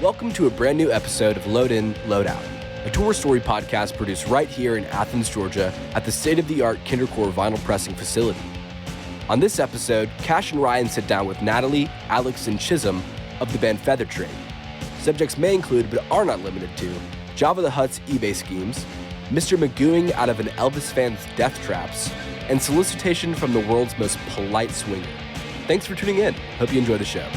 Welcome to a brand new episode of Load In, Load Out, a tour story podcast produced right here in Athens, Georgia at the state-of-the-art Kindercore vinyl pressing facility. On this episode, Cash and Ryan sit down with Natalie, Alex, and Chisholm of the band Feather Trade. Subjects may include, but are not limited to, Jabba the Hutt's eBay schemes, Mr. Magoo-ing out of an Elvis fan's deathtraps, and solicitation from the world's most polite swinger. Thanks for tuning in. Hope you enjoy the show.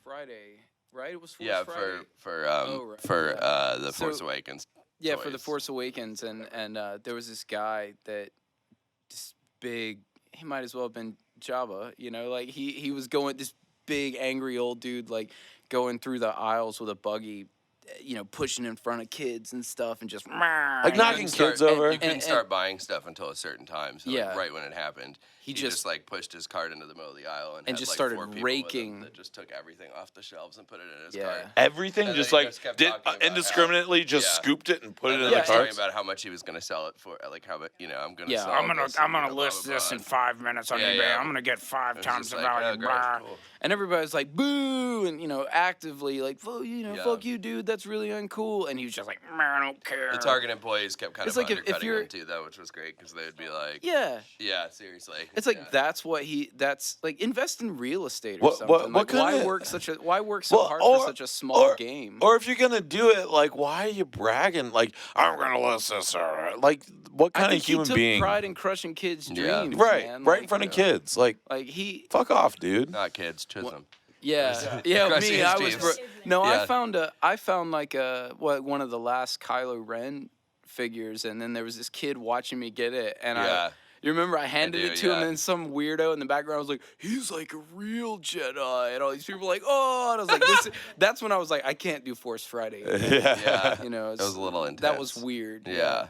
Friday, right? It was Force yeah, Friday. for the Force Awakens. Yeah, toys. for the Force Awakens, and there was this guy that this big. He might as well have been Jabba, you know. Like he was going, this big angry old dude, like going through the aisles with a buggy, you know, pushing in front of kids and stuff, and just like knocking kids over. You couldn't start buying stuff until a certain time. So yeah, like right when it happened, he just like pushed his cart into the middle of the aisle and had, just like, started 4 people raking. with him that just took everything off the shelves and put it in his cart. Everything, and just like did indiscriminately just scooped it and put it in the cart. Talking about how much he was going to sell it for, like how, you know, I'm going to sell. I'm gonna list this in 5 minutes on eBay. I'm gonna get 5 times the value. Cool. And everybody's like, boo, and, you know, actively like, fuck you, dude, that's really uncool. And he was just like, man, I don't care. The Target employees kept kind of like undercutting him too, though, which was great because they would be like, yeah, seriously. It's like that's like invest in real estate or something. Why work so hard for such a small game? Or if you're gonna do it, like, why are you bragging? Like, I'm gonna list this. Like, what kind of human being? He took pride in crushing kids' dreams, right, man. right in front of kids. Like he fuck off, dude. Not kids, Chisholm. Yeah, me. I was I found like one of the last Kylo Ren figures, and then there was this kid watching me get it, and you remember I handed it to him, and some weirdo in the background was like, he's like a real Jedi, and all these people were like, oh, and I was like, that's when I was like, I can't do Force Friday. You know, it was a little intense. That was weird. Yeah.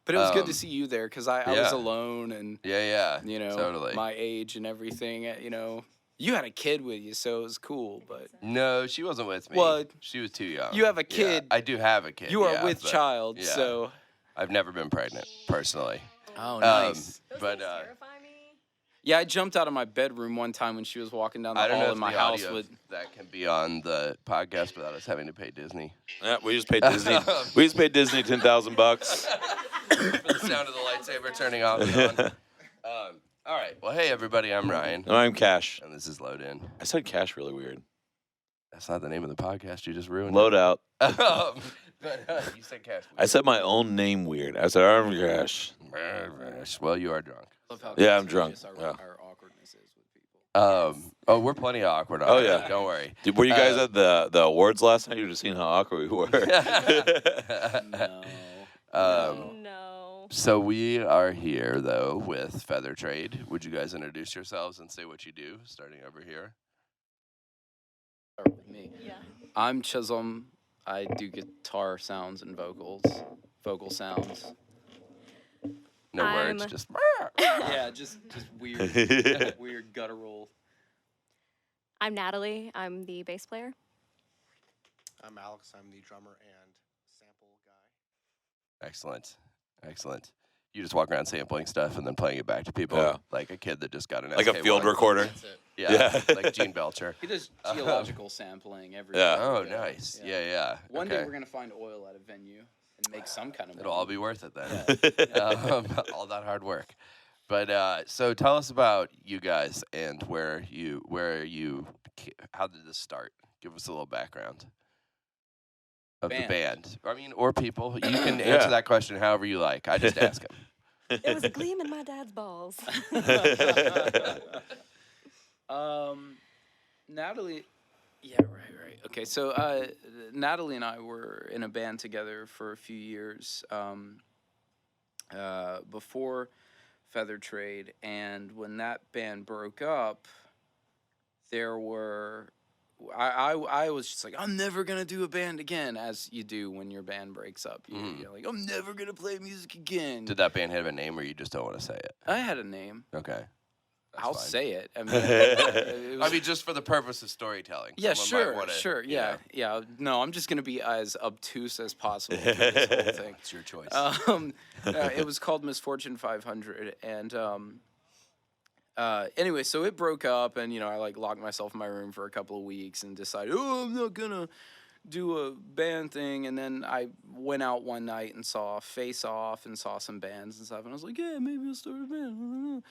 But it was good to see you there because I was alone and you know, totally. My age and everything. You know, you had a kid with you, so it was cool. But no, she wasn't with me. Well, she was too young. You have a kid. Yeah, I do have a kid. You are with child, so I've never been pregnant personally. Oh, nice. But terrify me. Yeah, I jumped out of my bedroom one time when she was walking down the hall in my house with. That can be on the podcast without us having to pay Disney. Yeah, we just paid Disney. We just paid Disney $10,000 for the sound of the lightsaber turning off and on. All right. Well, hey everybody, I'm Ryan. And I'm Cash. And this is Load In. I said Cash really weird. That's not the name of the podcast. You just ruined Load it. Out. But you said Cash. I said my own name weird. I said I'm Cash. Well, you are drunk. Yeah, I'm drunk. Our awkwardness is with people. We're plenty of awkward. Oh yeah, don't worry. Were you guys at the awards last night? You were just seeing how awkward we were. No. So we are here though with Feather Trade. Would you guys introduce yourselves and say what you do, starting over here? Start with me. Yeah. I'm Chisholm. I do guitar sounds and vocal sounds. No words, just yeah, just weird, weird guttural. I'm Natalie. I'm the bass player. I'm Alex. I'm the drummer and sample guy. Excellent. You just walk around sampling stuff and then playing it back to people like a kid that just got an like SK1. a field recorder. That's it. Yeah, like Gene Belcher. He does geological sampling every Yeah. day. Oh, nice. Yeah. One day we're going to find oil at a venue and make some kind of money. It'll all be worth it then. All that hard work. But so tell us about you guys and how did this start? Give us a little background of the band. I mean, or people. You can answer that question however you like. I just ask them. It was a gleam in my dad's balls. Natalie, right. Okay, so Natalie and I were in a band together for a few years before Feather Trade, and when that band broke up, I was just like, I'm never gonna do a band again, as you do when your band breaks up. You're like, I'm never gonna play music again. Did that band have a name, or you just don't want to say it? I had a name. Okay. I'll fine. say it. I mean, I mean, just for the purpose of storytelling. Yeah, Someone might sure. wanna, Yeah. No, I'm just gonna be as obtuse as possible through this whole thing. It's your choice. It was called Misfortune 500, and anyway, so it broke up, and I like locked myself in my room for a couple of weeks and decided, I'm not gonna do a band thing. And then I went out one night and saw Face Off and saw some bands and stuff, and I was like, yeah, maybe I'll start a band.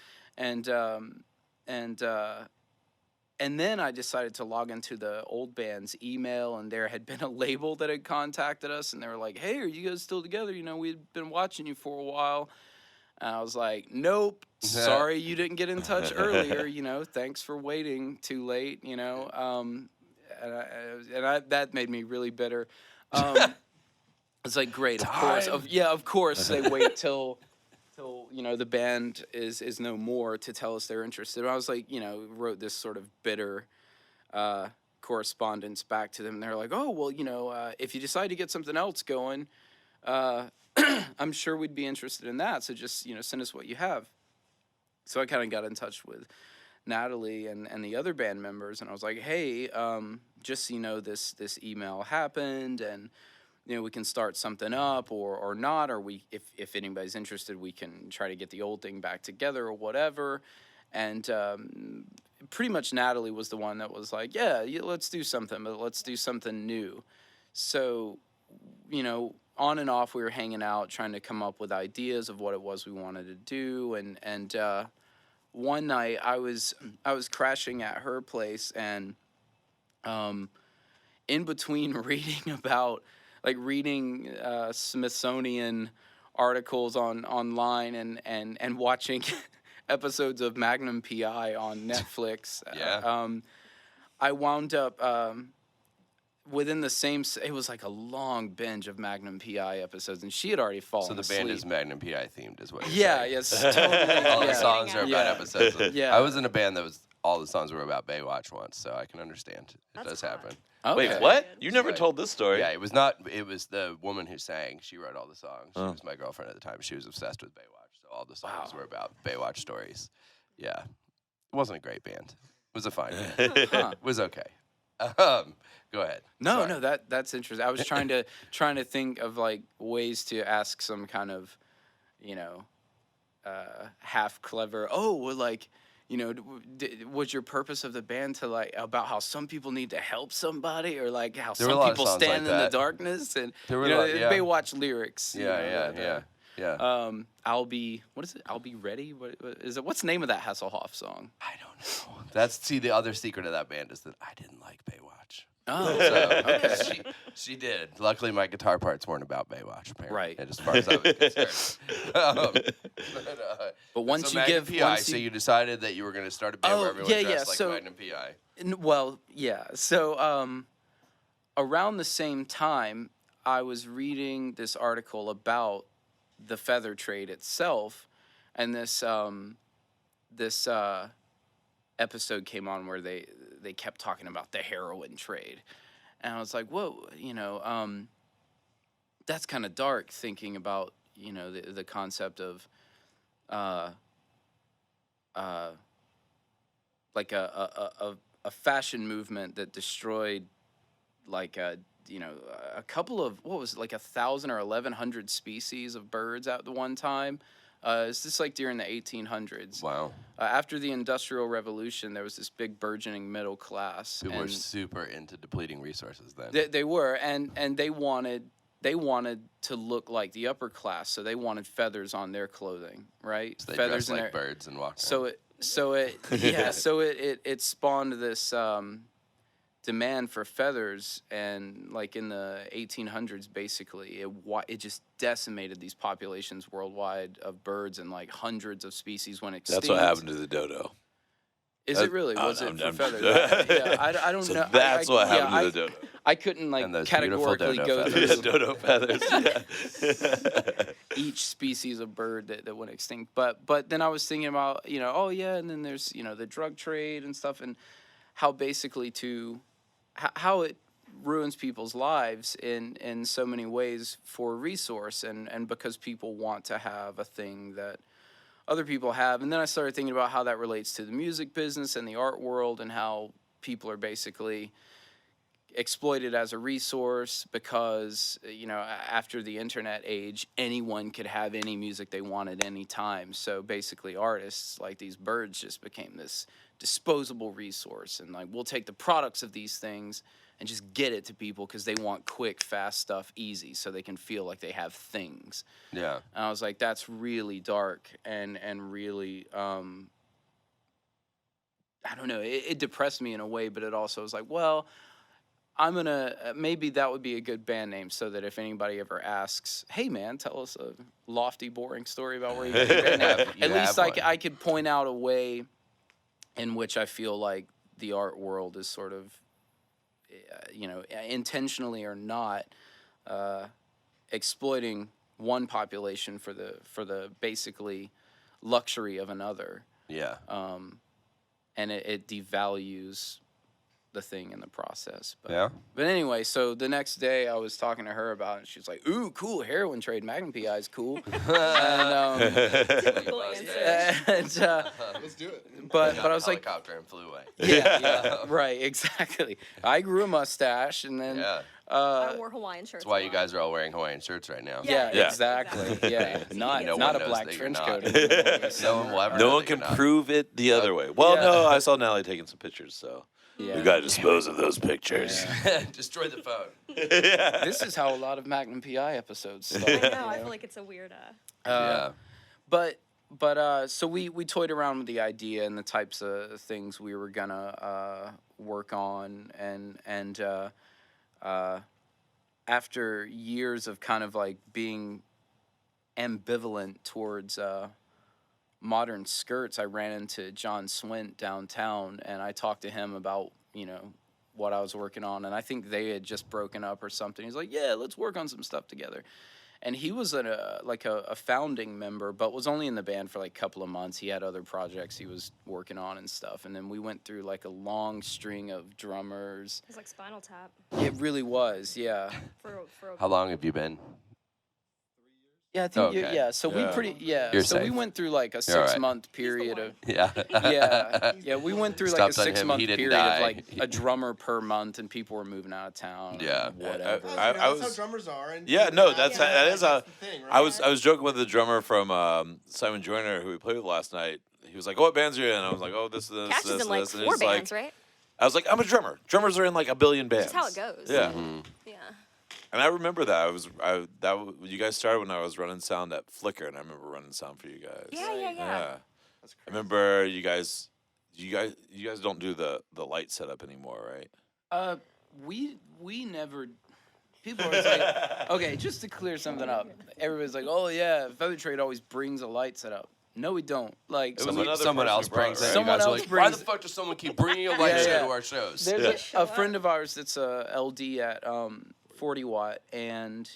And then I decided to log into the old band's email, and there had been a label that had contacted us, and they were like, hey, are you guys still together? We'd been watching you for a while. And I was like, nope, sorry you didn't get in touch earlier, thanks for waiting too late, and that made me really bitter. It's like, great, of course they wait till the band is no more to tell us they're interested. And I was like, wrote this sort of bitter correspondence back to them. And they're like, oh, well, if you decide to get something else going, I'm sure we'd be interested in that. So just, send us what you have. So I kind of got in touch with Natalie and the other band members. And I was like, hey, just so you know, this email happened, and we can start something up or not, or if anybody's interested, we can try to get the old thing back together or whatever. And pretty much Natalie was the one that was like, yeah, let's do something, but let's do something new. So, on and off, we were hanging out, trying to come up with ideas of what it was we wanted to do. And one night I was crashing at her place, and in between reading Smithsonian articles online and watching episodes of Magnum P.I. on Netflix. I wound up within the same. It was like a long binge of Magnum P.I. episodes, and she had already fallen asleep. So the band is Magnum P.I. themed, is what you're saying? Yes, totally. All the songs are about episodes. I was in a band that was all the songs were about Baywatch once, so I can understand. It does happen. Okay. Wait, what? You never told this story. Yeah, it was not. It was the woman who sang. She wrote all the songs. She was my girlfriend at the time. She was obsessed with Baywatch, so all the songs were about Baywatch stories. Yeah, it wasn't a great band. It was a fine band. It was okay. Go ahead. No, that's interesting. I was trying to think of like ways to ask some kind of, half clever. Oh, well, like, was your purpose of the band to like about how some people need to help somebody, or like how some people stand in the darkness, and Baywatch lyrics. Yeah. I'll be ready. What is it? What's the name of that Hasselhoff song? I don't know. The other secret of that band is that I didn't like Baywatch. Oh, so okay. She did. Luckily, my guitar parts weren't about Baywatch, apparently. Right. And as far as I was concerned. But once so you give, P.I., so you decided that you were going to start a band where everyone dressed like Magnum P.I. Well, yeah. So around the same time, I was reading this article about the feather trade itself, and this episode came on where they kept talking about the heroin trade, and I was like, whoa, that's kind of dark, thinking about the concept of like a fashion movement that destroyed like a couple of, what was it, like 1,000 or 1,100 species of birds at the one time. It's just like during the 1800s. Wow. After the Industrial Revolution, there was this big burgeoning middle class. Who were super into depleting resources then. They were, and they wanted to look like the upper class, so they wanted feathers on their clothing, right? So they feathers dressed like birds and walked around. So it spawned this demand for feathers, and like in the 1800s, basically, it just decimated these populations worldwide of birds, and like hundreds of species went extinct. That's what happened to the dodo. Is it really? Was it for feathers? I don't know. That's what happened to the dodo. I couldn't categorically go through dodo feathers. Each species of bird that went extinct. But then I was thinking about, and then there's, the drug trade and stuff, and how basically how it ruins people's lives in so many ways for resource, and because people want to have a thing that other people have. And then I started thinking about how that relates to the music business and the art world, and how people are basically exploited as a resource because, after the internet age, anyone could have any music they wanted any time. So basically artists like these birds just became this disposable resource, and like, we'll take the products of these things and just get it to people because they want quick, fast stuff, easy, so they can feel like they have things. Yeah. And I was like, that's really dark and really, I don't know, it depressed me in a way, but it also was like, well, I'm going to, maybe that would be a good band name, so that if anybody ever asks, hey man, tell us a lofty, boring story about where you got your band name, at least I could point out a way in which I feel like the art world is sort of, intentionally or not, exploiting one population for the basically luxury of another. Yeah. And it devalues the thing in the process. But anyway, so the next day I was talking to her about it, and she was like, ooh, cool, heroin trade, Magnum PI is cool. Typical answer. Let's do it. But I was like, helicopter and flew away. yeah, right, exactly. I grew a mustache, and then I wore Hawaiian shirts. That's why you guys are all wearing Hawaiian shirts right now. Yeah, exactly. Yeah, not a black trench coat. No one will ever. No one can prove it the other way. Well, no, I saw Natalie taking some pictures, so we gotta dispose of those pictures. Yeah. Destroy the phone. This is how a lot of Magnum PI episodes start. I know. I feel like it's a weird. But so we toyed around with the idea and the types of things we were gonna work on, and after years of kind of like being ambivalent towards modern skirts, I ran into John Swint downtown, and I talked to him about what I was working on, and I think they had just broken up or something. He's like, yeah, let's work on some stuff together. And he was a founding member, but was only in the band for like a couple of months. He had other projects he was working on and stuff. And then we went through like a long string of drummers. It was like Spinal Tap. It really was, yeah. How long have you been? Yeah, I think okay. So we You're so safe. we went through like a 6-month period of we went through like a 6-month period of like a drummer per month, and people were moving out of town. Yeah. Whatever. That's how drummers are. And that is the thing, right? I was joking with the drummer from Simon Joyner, who we played with last night. He was like, "Oh, what bands are you in?" I was like, "Oh, this, Cash is in like this." And 4 he's bands, like, right? I was like, "I'm a drummer. Drummers are in like a billion bands." That's how it goes. Yeah. Mm-hmm. Yeah. And I remember that you guys started when I was running sound at Flickr, and I remember running sound for you guys. Yeah. That's crazy. I remember you guys don't do the light setup anymore, right? We never. People are always like, okay, just to clear something up. Everybody's like, oh yeah, Feather Trade always brings a light setup. No, we don't. Like someone else brings it. Someone else brings. Why the fuck does someone keep bringing a light show to our shows? There's a friend of ours that's a LD at 40 Watt, and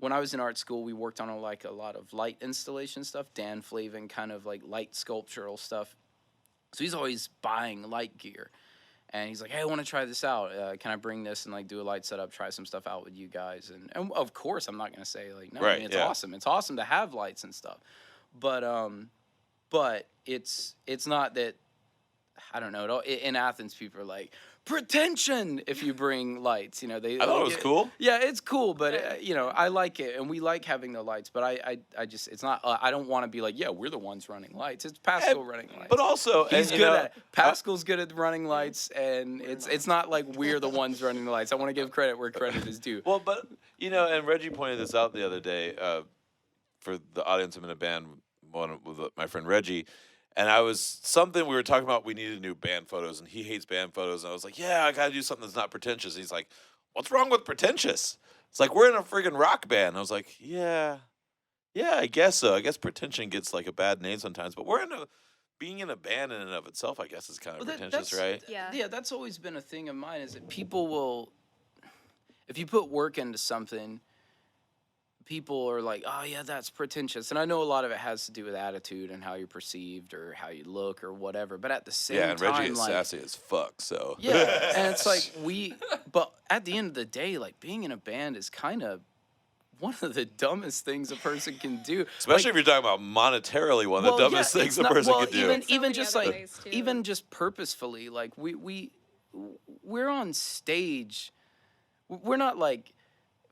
when I was in art school, we worked on a lot of light installation stuff, Dan Flavin kind of like light sculptural stuff. So he's always buying light gear, and he's like, hey, I want to try this out. Can I bring this and like do a light setup, try some stuff out with you guys? And of course, I'm not gonna say like no. Right, I mean, it's awesome. It's awesome to have lights and stuff, but it's not that. I don't know. In Athens, people are like, pretension if you bring lights. I thought it was cool. Yeah, it's cool, but I like it, and we like having the lights. But I just it's not. I don't want to be like, yeah, we're the ones running lights. It's Pascal running lights. But also, he's good at it. Pascal's good at running lights, and it's not like we're the ones running the lights. I want to give credit where credit is due. Well, but and Reggie pointed this out the other day for the audience. I'm in a band with my friend Reggie. And we were talking about, we needed new band photos, and he hates band photos. And I was like, yeah, I got to do something that's not pretentious. And he's like, what's wrong with pretentious? It's like, we're in a friggin' rock band. I was like, yeah, I guess so. I guess pretension gets like a bad name sometimes, but being in a band in and of itself, I guess, is kind of pretentious, right? Yeah, that's always been a thing of mine, is that people will, if you put work into something, people are like, oh yeah, that's pretentious. And I know a lot of it has to do with attitude and how you're perceived or how you look or whatever. But at the same time, and Reggie is sassy as fuck, so. Yeah, and it's like but at the end of the day, like being in a band is kind of one of the dumbest things a person can do. Especially if you're talking about monetarily, one of the dumbest things a person can do. Even just like, even just purposefully, like we're on stage. We're not like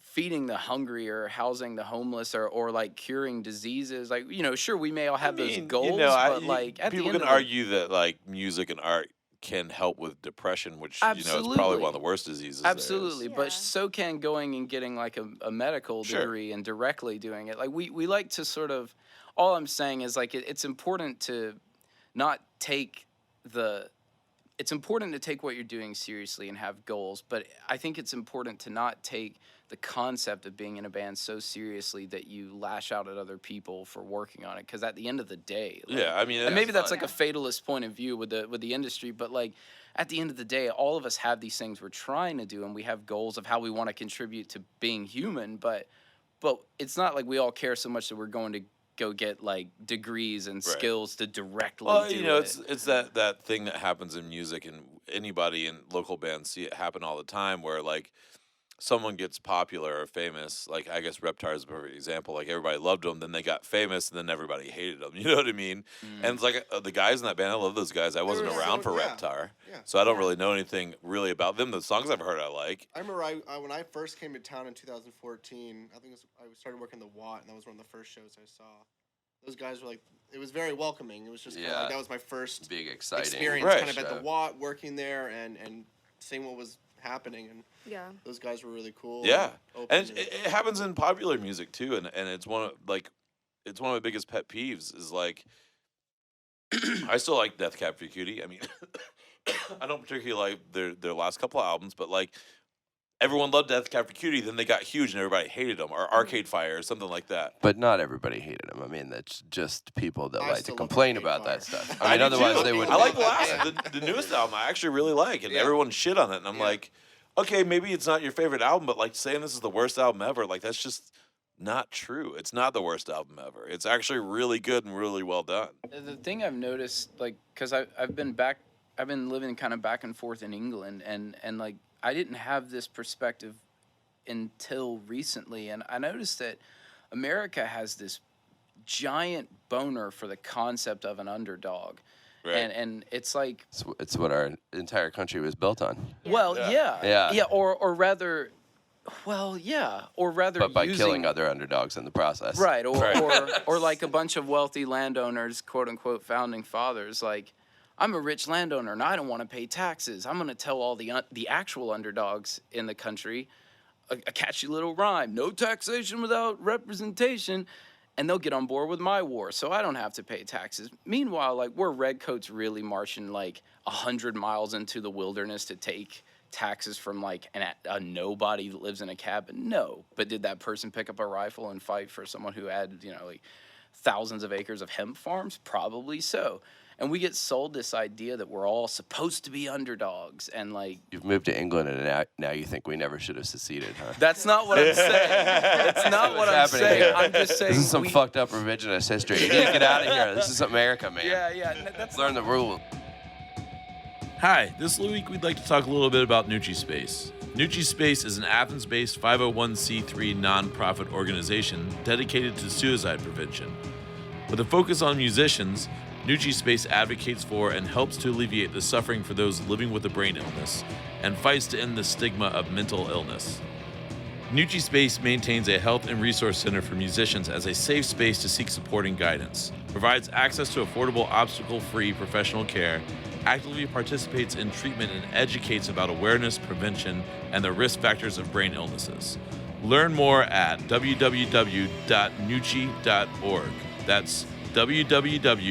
feeding the hungry or housing the homeless or like curing diseases. Like, sure, we may all have those goals, but like at people the end can argue that like music and art can help with depression, which is probably one of the worst diseases. Absolutely, but so can going and getting like a medical degree and directly doing it. Like we like to sort of. All I'm saying is like it's important to not take the. It's important to take what you're doing seriously and have goals, but I think it's important to not take the concept of being in a band so seriously that you lash out at other people for working on it. Because at the end of the day, and maybe that's like a fatalist point of view with the industry, but like at the end of the day, all of us have these things we're trying to do, and we have goals of how we want to contribute to being human. But it's not like we all care so much that we're going to go get like degrees and skills to directly do it. It's that thing that happens in music, and anybody in local bands see it happen all the time, where like someone gets popular or famous. Like I guess Reptar is a perfect example. Like everybody loved them, then they got famous, and then everybody hated them. You know what I mean? And it's like the guys in that band, I love those guys. I wasn't around for Reptar, so I don't really know anything really about them. The songs I've heard I like. I remember when I first came to town in 2014, I think I started working the Watt, and that was one of the first shows I saw. Those guys were like, it was very welcoming. It was just kind of like, that was my first big exciting experience kind of at the Watt, working there and seeing what was happening, and those guys were really cool. Yeah, and it happens in popular music too, and it's one of my biggest pet peeves is like I still like Death Cab for Cutie. I mean, I don't particularly like their last couple of albums, but like everyone loved Death Cab for Cutie, then they got huge and everybody hated them, or Arcade Fire or something like that. But not everybody hated them. I mean, that's just people that like to complain about that stuff. I mean, otherwise they wouldn't. I like the newest album. I actually really like, and everyone shit on it, and I'm like, okay, maybe it's not your favorite album, but like saying this is the worst album ever, like that's just not true. It's not the worst album ever. It's actually really good and really well done. The thing I've noticed, like, because I've been living kind of back and forth in England, and like I didn't have this perspective until recently, and I noticed that America has this giant boner for the concept of an underdog. Right. And it's like it's what our entire country was built on. Well, or rather, but by killing other underdogs in the process, right? Or like a bunch of wealthy landowners, quote unquote, founding fathers. Like, I'm a rich landowner and I don't want to pay taxes. I'm going to tell all the actual underdogs in the country a catchy little rhyme: no taxation without representation. And they'll get on board with my war, so I don't have to pay taxes. Meanwhile, like, were redcoats really marching like 100 miles into the wilderness to take taxes from like a nobody that lives in a cabin? No. But did that person pick up a rifle and fight for someone who had, like thousands of acres of hemp farms? Probably so. And we get sold this idea that we're all supposed to be underdogs, and like... You've moved to England, and now you think we never should have seceded, huh? That's not what I'm saying. That's not what I'm saying. Here? I'm just saying... This is some fucked up revisionist history. You need to get out of here. This is America, man. Yeah. Learn the rule. Hi, this week we'd like to talk a little bit about Nucci Space. Nucci Space is an Athens-based 501c3 nonprofit organization dedicated to suicide prevention. With a focus on musicians, Nucci Space advocates for and helps to alleviate the suffering for those living with a brain illness and fights to end the stigma of mental illness. Nucci Space maintains a health and resource center for musicians as a safe space to seek support and guidance, provides access to affordable, obstacle-free professional care, actively participates in treatment, and educates about awareness, prevention, and the risk factors of brain illnesses. Learn more at www.nucci.org. That's www.nuci.org.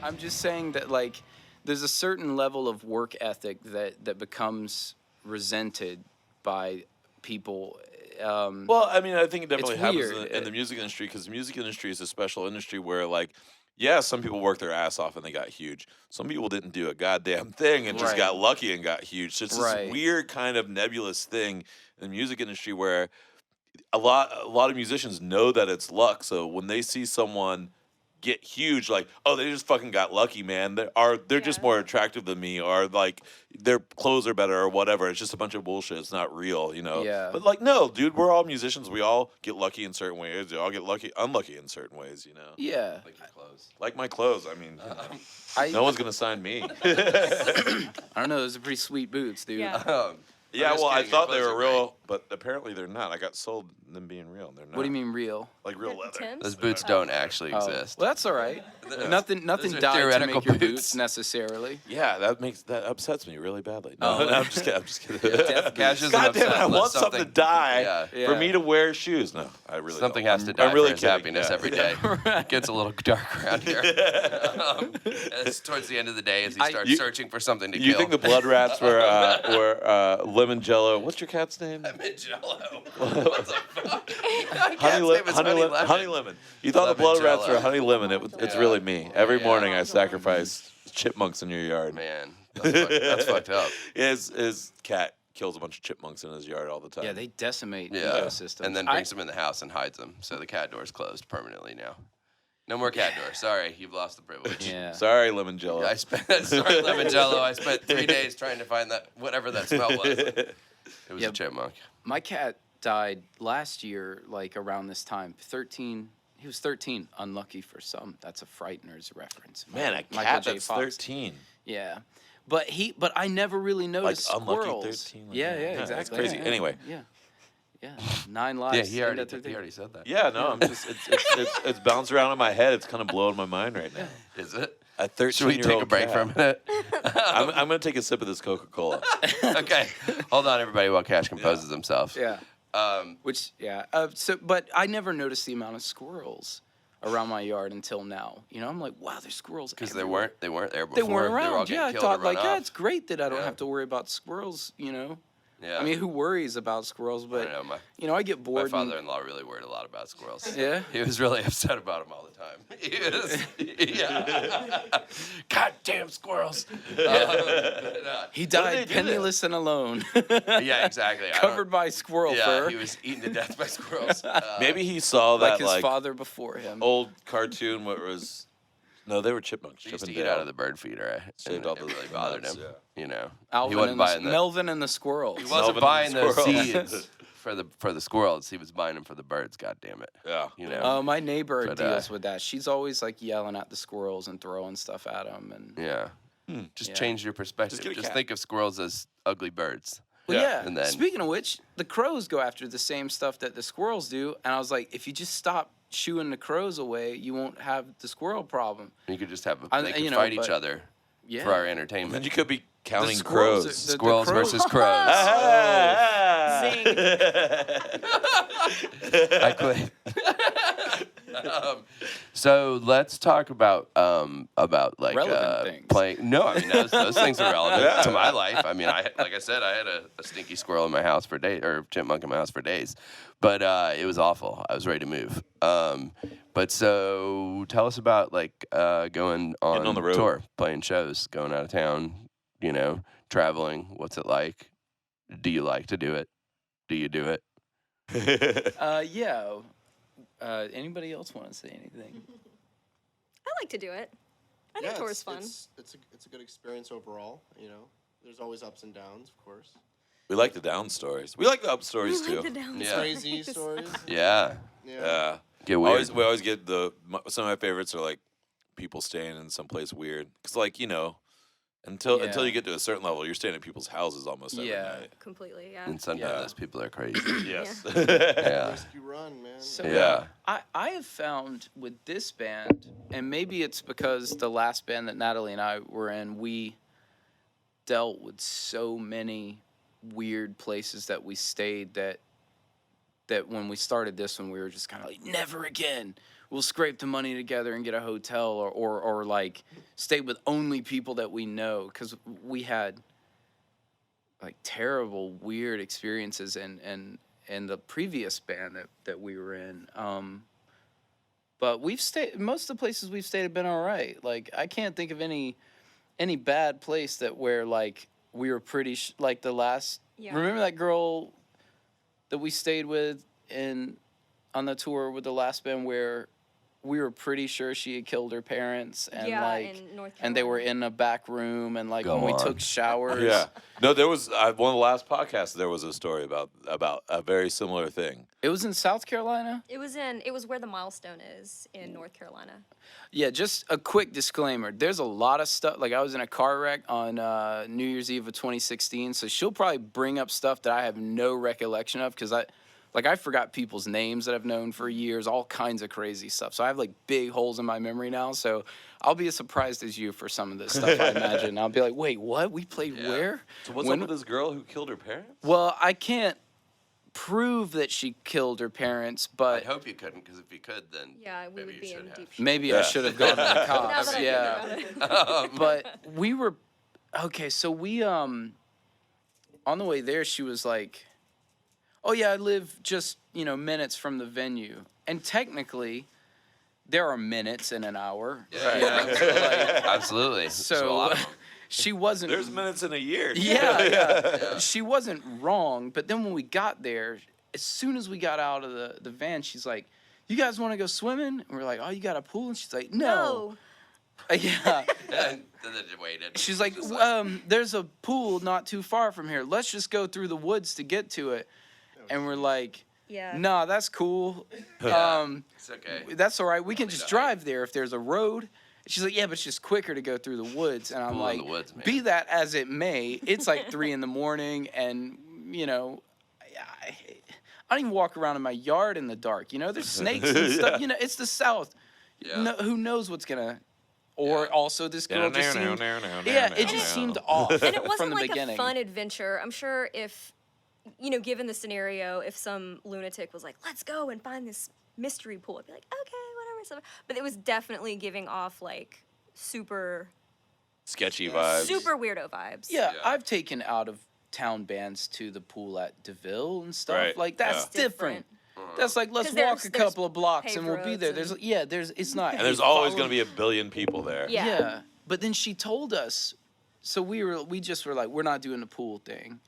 I'm just saying that, like, there's a certain level of work ethic that becomes resented by people. Well, I mean, I think it definitely happens in the music industry, because the music industry is a special industry where, like, yeah, some people worked their ass off and they got huge. Some people didn't do a goddamn thing and just got lucky and got huge. So it's this weird kind of nebulous thing in the music industry where a lot of musicians know that it's luck. So when they see someone get huge, like, oh, they just fucking got lucky, man. They're just more attractive than me, or like their clothes are better, or whatever. It's just a bunch of bullshit. It's not real, you know. Yeah. But like, no, dude, we're all musicians. We all get lucky in certain ways. We all get unlucky in certain ways, you know. Yeah. Like your clothes. Like my clothes. I mean, no one's gonna sign me. I don't know. Those are pretty sweet boots, dude. Yeah. Yeah, just well, I kidding, your thought they clothes were are real, but apparently they're not. I got sold them being real, and they're not. What do you mean real? Like real leather. Tim's? Those boots don't actually Oh. exist. Well, that's all right. Nothing those are died to theoretical make your boots. boots necessarily. Yeah, that upsets me really badly. No, Oh. no, I'm just kidding. I'm just kidding. Cash isn't God damn it! upset I unless want something to die Yeah. for Yeah. me to wear shoes. No, I really Something don't. has to die I'm really for his kidding. happiness Yeah. every day. It gets a little dark around here. It's towards the end of the day as he starts searching for something to You kill. think the blood rats were lemon jello? What's your cat's name? Jello. What the fuck? Honey lemon. You thought the Lemon blood rats Jello. were honey lemon. It's really me. Every morning I sacrifice chipmunks in your yard. Man, that's fucked up. His cat kills a bunch of chipmunks in his yard all the time. Yeah, they decimate Yeah, ecosystems. and then brings them in the house and hides them. So the cat door's closed permanently now. No more cat door. Sorry, you've lost the privilege. Yeah. Sorry, lemon jello. Sorry, lemon jello. I spent 3 days trying to find that whatever that smell was. It was a chipmunk. My cat died last year, like around this time. 13. He was 13. Unlucky for some. That's a Frighteners reference. Man, a Michael cat J. that's Fox. 13. Yeah. But I never really noticed unlucky squirrels. 13. Yeah, That's exactly. crazy. Yeah, Anyway. Yeah. 9 lives. Yeah, he end at 13. already said that. Yeah, no, I'm just it's bouncing around in my head. It's kind of blowing my mind right now. Is it? A 13-year-old Should we take a break for a minute? I'm gonna take a sip of this Coca-Cola. Okay. Hold on, everybody, while Cash composes himself. Yeah. But I never noticed the amount of squirrels around my yard until now. You know, I'm like, wow, there's squirrels. Because everywhere. they weren't there They before. weren't They were all around. getting Yeah, I killed or thought run like, yeah, off. it's great that I don't Yeah. have to worry about squirrels. You know. Yeah. I mean, who worries about squirrels? But I know, I get my bored. father-in-law really worried a lot about squirrels. Yeah? He was really upset about them all the time. Yeah. Goddamn squirrels. He died penniless and alone, Yeah, exactly. covered by squirrel fur. He was eaten to death by squirrels. Maybe he saw like that his father before him. old cartoon where it was. No, they were chipmunks. He used to Chip eat and out Dale. of the bird feeder. Saved And all it the really bothered nuts, him. yeah. You know, Alvin he wasn't and buying the Melvin and the squirrels. He wasn't Melvin and buying the the squirrels. seeds for the squirrels. He was buying them for the birds. God damn it. Yeah. You know. My neighbor But, deals with that. She's always like yelling at the squirrels and throwing stuff at them. And Yeah. Just change your perspective. get a Just cat. think of squirrels as ugly birds. Well, Yeah. yeah. And then- Speaking of which, the crows go after the same stuff that the squirrels do. And I was like, if you just stop shooing the crows away, you won't have the squirrel problem. You could just have I- they could you know, fight each but- other Yeah. for our And entertainment. you could be counting squirrels crows. the Squirrels crows- versus crows. I quit. So let's talk about like Relevant things. playing. No, I mean those things are relevant to my life. I mean, like I said, I had a stinky squirrel in my house for days, or chipmunk in my house for days, but it was awful. I was ready to move. But so tell us about like going on the road. tour, playing shows, going out of town. You know, traveling. What's it like? Do you like to do it? Do you do it? Yeah. Anybody else want to say anything? I like to do it. I think tour's fun. It's a good experience overall. You know, there's always ups and downs, of course. We like the down stories. We like the up stories too. Like the down Yeah. Crazy stories. Yeah. Yeah. Get weird. We always get some of my favorites are like people staying in someplace weird. Because like, you know, until you get to a certain level, you're staying at people's houses almost every night. Completely, yeah. And sometimes those people are crazy. Yes. Yeah. Risky run, man. So, Yeah. I have found with this band, and maybe it's because the last band that Natalie and I were in, we dealt with so many weird places that we stayed that when we started this one, we were just kind of like, never again. We'll scrape the money together and get a hotel or like stay with only people that we know, because we had like terrible, weird experiences in the previous band that we were in. But we've stayed, most of the places we've stayed have been all right. Like, I can't think of any bad place that where like we were pretty like the last. Yeah. Remember that girl that we stayed with on the tour with the last band where we were pretty sure she had killed her parents, and in North Carolina. and they were in a back room, and like when we took showers. Yeah. No, there was one of the last podcasts. There was a story about a very similar thing. It was in South Carolina. It was where the milestone is in North Carolina. Yeah, just a quick disclaimer. There's a lot of stuff. Like I was in a car wreck on New Year's Eve of 2016, so she'll probably bring up stuff that I have no recollection of because I forgot people's names that I've known for years, all kinds of crazy stuff. So I have like big holes in my memory now. So I'll be as surprised as you for some of this stuff, I imagine. I'll be like, wait, what? We played where? So what's up with this girl who killed her parents? Well, I can't prove that she killed her parents, but I hope you couldn't, because if you could, then we would be in deep shit. maybe I should have gone to the cops. Yeah. But we were okay. So we on the way there, she was like, "Oh yeah, I live just minutes from the venue," and technically, there are minutes in an hour. Yeah. Absolutely. So she wasn't. There's minutes in a year. Yeah. She wasn't wrong. But then when we got there, as soon as we got out of the van, she's like, "You guys want to go swimming?" And we're like, "Oh, you got a pool?" And she's like, "No." Yeah. She's like, "There's a pool not too far from here. Let's just go through the woods to get to it." And we're like, "Nah, that's cool. It's okay. That's all right. We can just drive there if there's a road." She's like, "Yeah, but it's just quicker to go through the woods." And I'm like, "Be that as it may, it's like 3 a.m, and I don't even walk around in my yard in the dark. There's snakes and stuff. It's the South. Yeah. No, who knows what's gonna." Or also, this girl just seemed, it just seemed off. And it wasn't from the like beginning. a fun adventure. I'm sure if, given the scenario, if some lunatic was like, "Let's go and find this mystery pool," I'd be like, "Okay, whatever." So, but it was definitely giving off like super sketchy vibes, super weirdo vibes. Yeah, I've taken out of town bands to the pool at DeVille and stuff. Right. Like that's different. That's like, let's walk a couple of blocks and we'll be there. It's not. And there's always going to be a billion people there. Yeah. But then she told us, so we just were like, we're not doing the pool thing.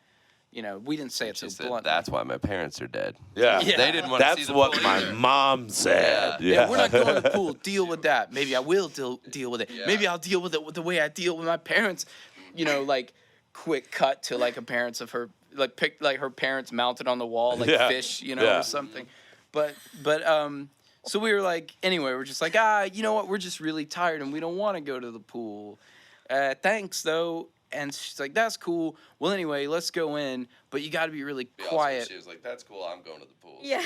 We didn't say it so bluntly. That's why my parents are dead. Yeah. They didn't want to see the pool. That's what either. my mom said. Yeah, we're not going to the pool. Deal with that. Maybe I will deal with it. Yeah. Maybe I'll deal with it the way I deal with my parents. Like quick cut to like a parents of her, like picked like her parents mounted on the wall like fish, or something. But so we were like, anyway, we're just like, you know what? We're just really tired and we don't want to go to the pool. Thanks though. And she's like, "That's cool. Well, anyway, let's go in, but you got to be really quiet." She was like, "That's cool. I'm going to the pool." Yeah.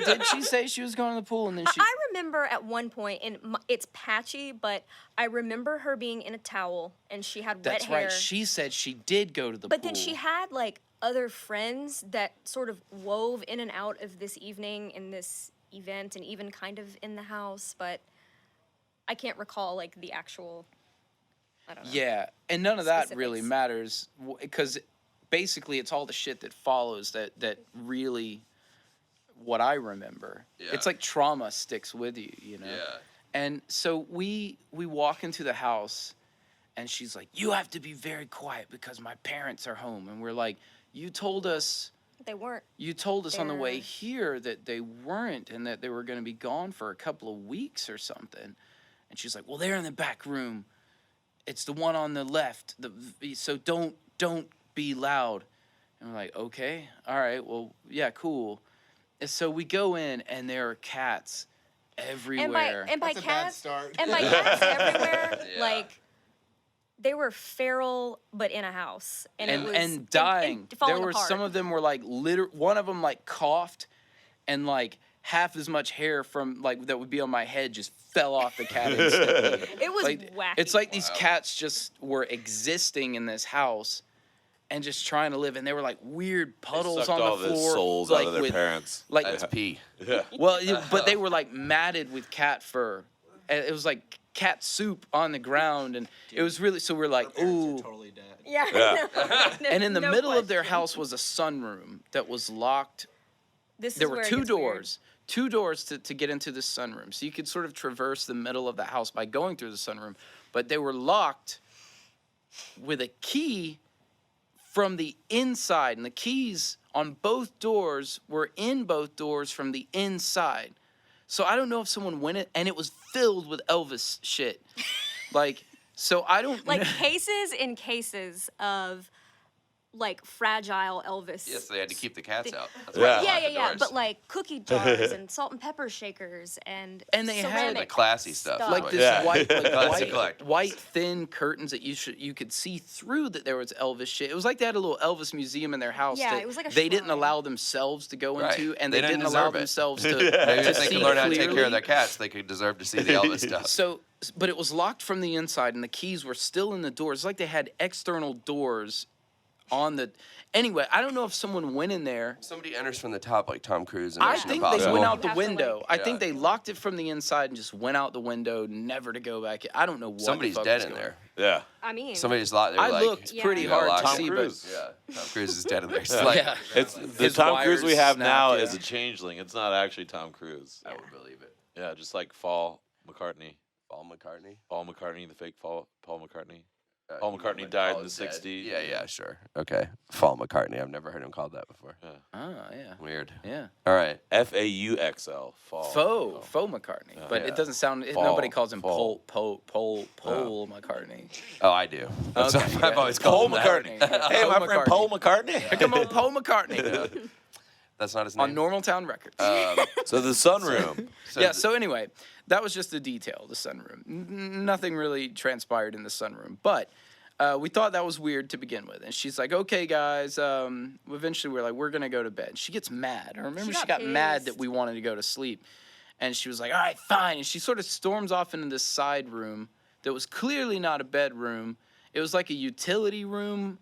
Did she say she was going to the pool? And then she. I remember at one point, and it's patchy, but I remember her being in a towel and she had wet hair. That's right. She said she did go to the pool. But then she had like other friends that sort of wove in and out of this evening in this event, and even kind of in the house, but I can't recall like the actual. I don't know. Yeah, and none of that really Specifics. matters because basically it's all the shit that follows that really what I remember. Yeah. It's like trauma sticks with you, Yeah. And so we walk into the house and she's like, "You have to be very quiet because my parents are home." And we're like, "You told us They weren't. You told us on the way They're- here that they weren't and that they were going to be gone for a couple of weeks or something." And she's like, "Well, they're in the back room. It's the one on the left. So don't be loud." And we're like, "Okay, all right, well, yeah, cool." And so we go in, and there are cats everywhere. And by That's a bad cats, start. and by cats everywhere, Yeah. like they were feral, but in a house, and it was dying. and falling There were apart. some of them were like one of them like coughed, and like half as much hair from like that would be on my head just fell off the cat instantly. It was Like, wacky. it's like these cats just were existing in this house and just trying to live, and they were like weird puddles Sucked on all the the floor, souls like out of their with, parents. like That's pee. Yeah. but they were like matted with cat fur, and it was like cat soup on the ground, and it was really so we're like, Our parents ooh. are totally dead. Yeah. Yeah. And in the No middle of their question. house was a sunroom that was locked. This is There were where it two gets weird. doors to get into the sunroom. So you could sort of traverse the middle of the house by going through the sunroom, but they were locked with a key from the inside, and the keys on both doors were in both doors from the inside. So I don't know if someone went it, and it was filled with Elvis shit. Like, so I don't like cases in cases of like fragile Elvis. Yes, they had to keep the cats out. That's Yeah. why they locked the doors. But like cookie jars and salt and pepper shakers and they had ceramic the classy stuff. like this Yeah. white thin curtains that you could see through that there was Elvis shit. It was like they had a little Elvis museum in their house Yeah, that it was like a they didn't shrine. allow themselves to go Right. into, and They they didn't didn't allow deserve it. themselves to, Maybe to if they see could learn how to take care clearly. of their cats, they could deserve to see the Elvis stuff. So, but it was locked from the inside, and the keys were still in the doors. It's like they had external doors on the. Anyway, I don't know if someone went in there. Somebody enters from the top like Tom Cruise in I Mission think they Impossible. went out the You have to, window. like- I Yeah. think they locked it from the inside and just went out the window, never to go back in. I don't know what. Somebody's the fuck dead was in going there. Yeah. I mean, Somebody's locked. They were I like, looked pretty Yeah. hard Lock to Tom see, Cruise. Yeah, Tom Cruise is dead in there. It's like, yeah. It's the His Tom Cruise we wires have now snapped, is a changeling. It's not actually Tom Cruise. I would believe it. Yeah, just like Paul McCartney. Paul McCartney. Paul McCartney, the fake Paul McCartney. Uh, Paul you mean McCartney when died in Paul's the dead? 60s. Yeah, sure. Okay. Paul McCartney. I've never heard him called that before. Oh yeah. Weird. Yeah. All right. FAUXL. Fall. Faux McCartney, but Yeah. it doesn't sound. Fall. Nobody calls him Fall. Paul McCartney. Oh, I do. That's Okay, what yeah. I've always Paul called him that. McCartney. Hey, my friend Paul McCartney. Come on, Paul McCartney That's not his name. on Normal Town Records. So the sunroom. Yeah. So anyway, that was just the detail. The sunroom. Nothing really transpired in the sunroom, but. We thought that was weird to begin with. And she's like, okay, guys. Eventually, we're like, we're going to go to bed. She gets mad. I remember she got mad that pissed. we wanted to go to sleep. And she was like, all right, fine. And she sort of storms off into this side room that was clearly not a bedroom. It was like a utility room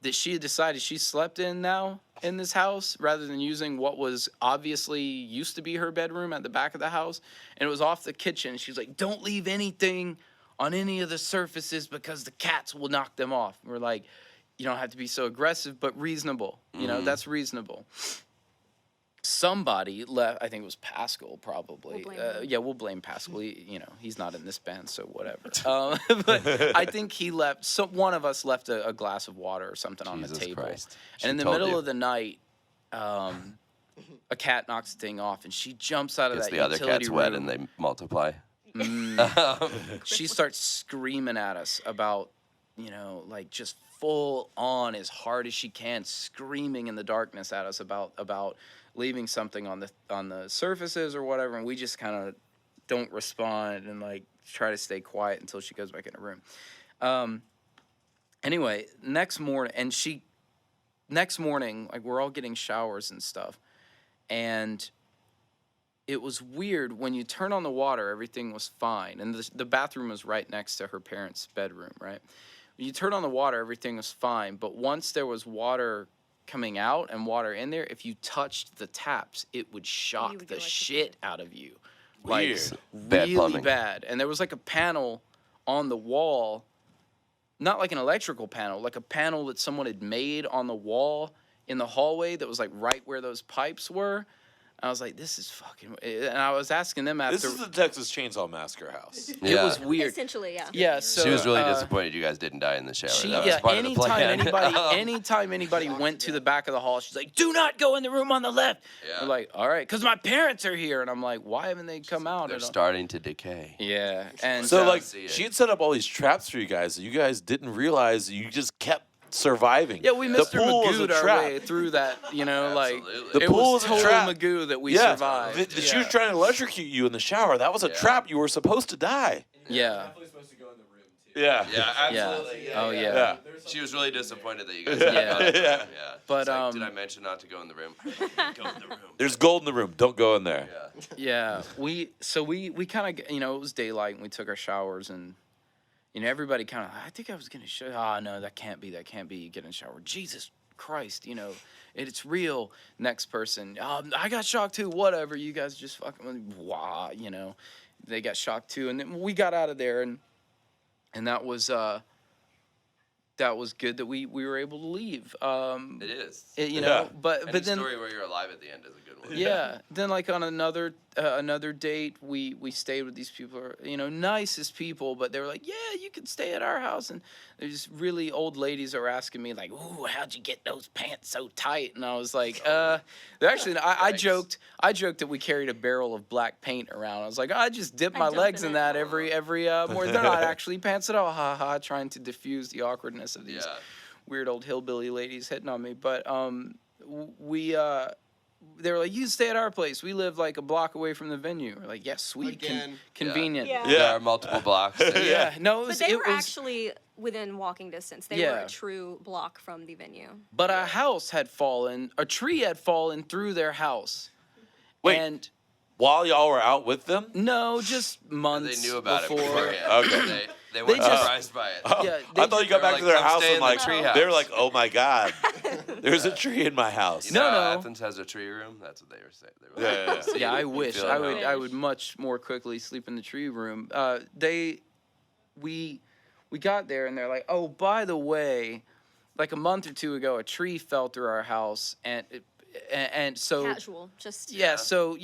that she had decided she slept in now in this house rather than using what was obviously used to be her bedroom at the back of the house. And it was off the kitchen. She's like, don't leave anything on any of the surfaces because the cats will knock them off. And we're like, you don't have to be so aggressive, but reasonable. You know, that's reasonable. Somebody left, I think it was Pascal probably. We'll blame him. Yeah, we'll blame Pascal. He's not in this band, so whatever. But I think he left, one of us left a glass of water or something on the Jesus table. Christ. And in She the told middle you. of the night, a cat knocks the thing off, and she jumps out of Gets that the other utility cats room. wet and they multiply. She starts screaming at us about, like just full on as hard as she can, screaming in the darkness at us about leaving something on the surfaces or whatever, and we just kind of don't respond and like try to stay quiet until she goes back in her room. Anyway, next morning, like we're all getting showers and stuff, and it was weird when you turn on the water, everything was fine. And the bathroom was right next to her parents' bedroom, right? When you turn on the water, everything was fine. But once there was water coming out and water in there, if you touched the taps, it would shock You would the go like shit out of you. Weird. Like, Bad really plumbing. bad. And there was like a panel on the wall, not like an electrical panel, like a panel that someone had made on the wall in the hallway that was like right where those pipes were. I was like, this is fucking... And I was asking them after... This is the Texas Chainsaw Massacre house. It Yeah. was weird. Essentially, yeah. Yeah, so... She was really disappointed you guys didn't die in the shower. That was part of the plan. anytime anybody went to the back of the hall, she's like, do not go in the room on the left. Yeah. We're like, all right, because my parents are here. And I'm like, why haven't they come out? They're at all? starting to decay. Yeah. And So, like, see it. she had set up all these traps for you guys that you guys didn't realize. You just kept surviving. yeah, we The Mr. pool was a Magoo'd our trap. way through that, like... Absolutely. The it pool was was a total trap. Magoo that we Yeah. survived. She was trying to electrocute you in the shower. That was a Yeah. trap. You were supposed to die. Yeah. Yeah. Yeah, Yeah. absolutely. Oh, yeah. Yeah. She was really disappointed that you guys Yeah. didn't go. Yeah. But, It's like, did I mention not to go in the room? Go in the room. There's gold in the room. Don't go in there. Yeah, we kind of, it was daylight and we took our showers and, everybody kind of, I think I was going to show, no, that can't be, get in the shower. Jesus Christ, it's real. Next person, I got shocked too, whatever, you guys just fucking, wah, they got shocked too. And then we got out of there and that was good that we were able to leave. It is. But Any then story where you're alive at the end is a good one. yeah. Then like on another another date, we stayed with these people, nicest people, but they were like, yeah, you could stay at our house. And there's really old ladies that were asking me like, ooh, how'd you get those pants so tight? And I was like, they're actually, I joked that we carried a barrel of black paint around. I was like, I just dip my legs in that every morning. They're not actually pants at all, ha ha, trying to diffuse the awkwardness of these weird old hillbilly ladies hitting on me. But they were like, you stay at our place. We live like a block away from the venue. We're like, yeah, sweet, convenient. Yeah. There are multiple blocks. No, but they were actually within walking distance. They were a true block from the venue. But a tree had fallen through their house. Wait, and while y'all were out with them? No, just months They knew about before. it beforehand. Okay. They weren't surprised by it. Yeah, I thought you got back to their house and like they were like, "Oh my God, there's a tree in my house." No. Athens has a tree room. That's what they were saying. They were like, I wish I would much more quickly sleep in the tree room. We got there and they're like, "Oh, by the way, like a month or two ago, a tree fell through our house and so casual, just so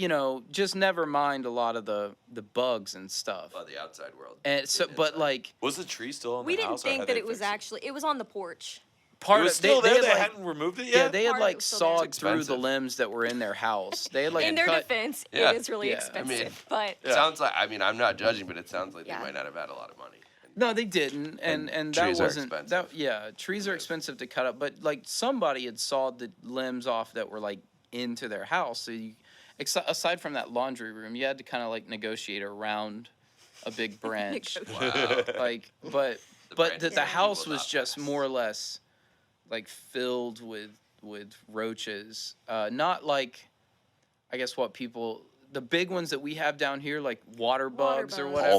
just never mind a lot of the bugs and stuff. The outside world. And so, but like, was the tree still in we the didn't house? think that it was actually. It was on the porch. It was still there. They hadn't removed it yet. Yeah, they had like sawed through the limbs that were in their house. They had like in their defense, it is really expensive. But it sounds like I'm not judging, but it sounds like they might not have had a lot of money. No, they didn't, and that wasn't that. Yeah, trees are expensive to cut up, but like somebody had sawed the limbs off that were like into their house. So aside from that laundry room, you had to kind of like negotiate around a big branch. Wow. Like, but the house was just more or less like filled with roaches. Not like, I guess the big ones that we have down here, like water bugs or whatever.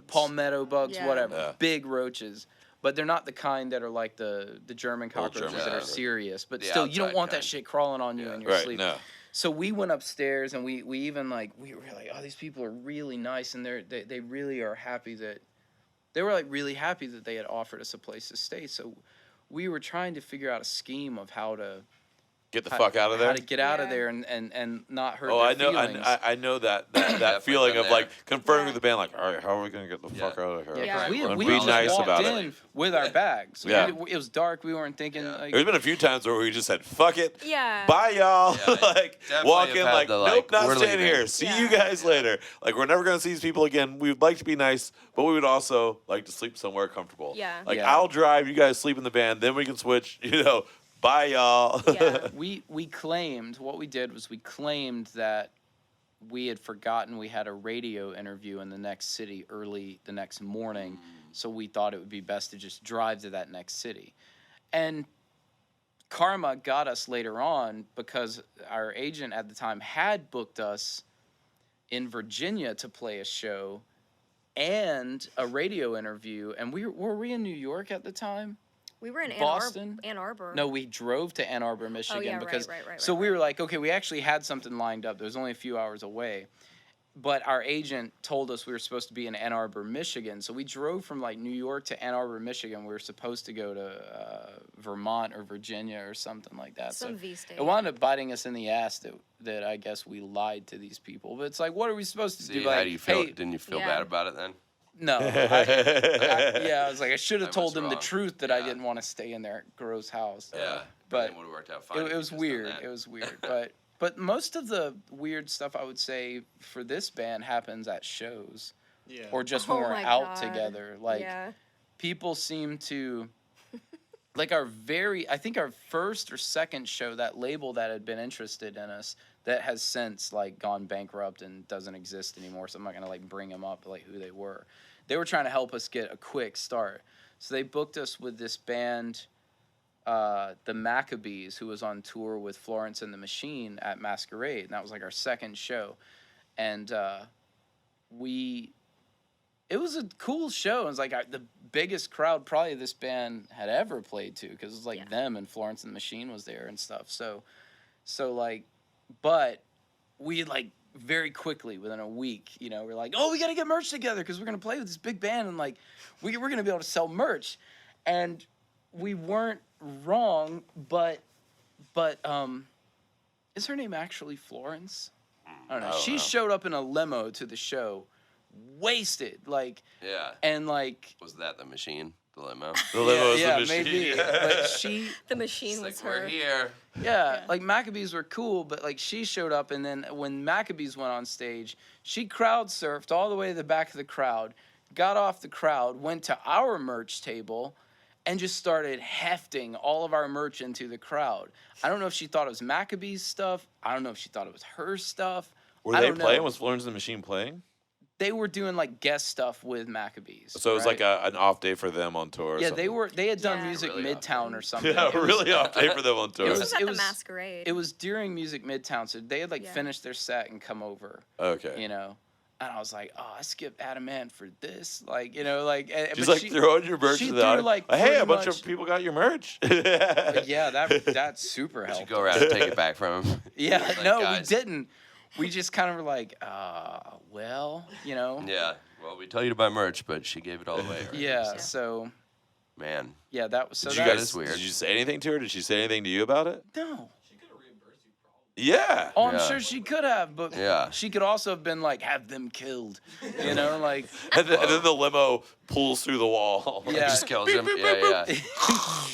Palmetto bugs, whatever. Yeah. Big roaches. But they're not the kind that are like the German cockroaches that are serious. But still, you don't want that shit crawling on you in your sleep. No. So we went upstairs and we even like, we were like, oh, these people are really nice. And they really are happy that, they were like really happy that they had offered us a place to stay. So we were trying to figure out a scheme of how to get the fuck out of there. How to get out of there and not hurt their feelings. I know that feeling of like conferring with the band, like, all right, how are we gonna get the fuck out of here? Yeah, we be nice walked about in with our bags. It was dark. We weren't thinking. Like, there's been a few times where we just said, "Fuck it, yeah, bye y'all." Like walk in, like, nope, not we're staying leaving. here. See you guys later. Like we're never gonna see these people again. We would like to be nice, but we would also like to sleep somewhere comfortable. Yeah. Like I'll drive. You guys sleep in the van. Then we can switch. Bye, y'all. Yeah. we claimed, what we did was we claimed that we had forgotten we had a radio interview in the next city early the next morning, so we thought it would be best to just drive to that next city. And karma got us later on because our agent at the time had booked us in Virginia to play a show and a radio interview. And were we in New York at the time? We were in Boston? Ann Arbor. No, we drove to Ann Arbor, Michigan. Because right. So we were like, okay, we actually had something lined up. It was only a few hours away. But our agent told us we were supposed to be in Ann Arbor, Michigan. So we drove from like New York to Ann Arbor, Michigan. We were supposed to go to Vermont or Virginia or something like that. Some V state. It wound up biting us in the ass that I guess we lied to these people. But it's like, what are we supposed to do? Like, how do you feel? Didn't you feel bad about it then? No. I was like, I should have told them the truth that I didn't want to stay in their gross house. Yeah. But it would have worked out fine. It was weird. It was weird. But most of the weird stuff, I would say, for this band happens at shows. Yeah. Or just when we're out together. Like, people seem to... Like I think our first or second show, that label that had been interested in us, that has since like gone bankrupt and doesn't exist anymore. So I'm not gonna like bring them up like who they were. They were trying to help us get a quick start. So they booked us with this band, the Maccabees, who was on tour with Florence and the Machine at Masquerade. And that was like our second show. And it was a cool show. It was like the biggest crowd probably this band had ever played to, because it was like them and Florence and the Machine was there and stuff. So like, but we like very quickly within a week, we're like, oh, we got to get merch together because we're going to play with this big band and like we're going to be able to sell merch. And we weren't wrong, but is her name actually Florence? I don't know. She showed up in a limo to the show, wasted, like. Yeah. And like. Was that the machine? The limo. The limo is the machine. Maybe. But she. The machine was her. We're here. Yeah, like Maccabees were cool, but like she showed up, and then when Maccabees went on stage, she crowd surfed all the way to the back of the crowd, got off the crowd, went to our merch table, and just started hefting all of our merch into the crowd. I don't know if she thought it was Maccabees stuff. I don't know if she thought it was her stuff. Were they playing? Was Florence and the Machine playing? They were doing like guest stuff with Maccabees. So it was like an off day for them on tour. Yeah, they had done Music really Midtown or something. Yeah, really off day for them on tour. It was at the Masquerade. It was during Music Midtown, so they had like finished their set and come over. Okay. You know, and I was like, oh, I skipped Adam Ant for this, like, you know, like. She's like throwing your merch to the audience. Like, hey, a bunch of people got your merch. Yeah, that's super helpful. Did you go around and take it back from him? Yeah, like, no, guys. we didn't. We just kind of were like, well, you know. Yeah. Well, we tell you to buy merch, but she gave it all away. Right? Yeah. So. Man. Yeah, that was so. That is weird. Did you say anything to her? Did she say anything to you about it? No. Yeah. Oh, I'm sure she could have, but Yeah. she could also have been like, have them killed, you know, like. And then the limo pulls through the wall. Yeah. Just kills him.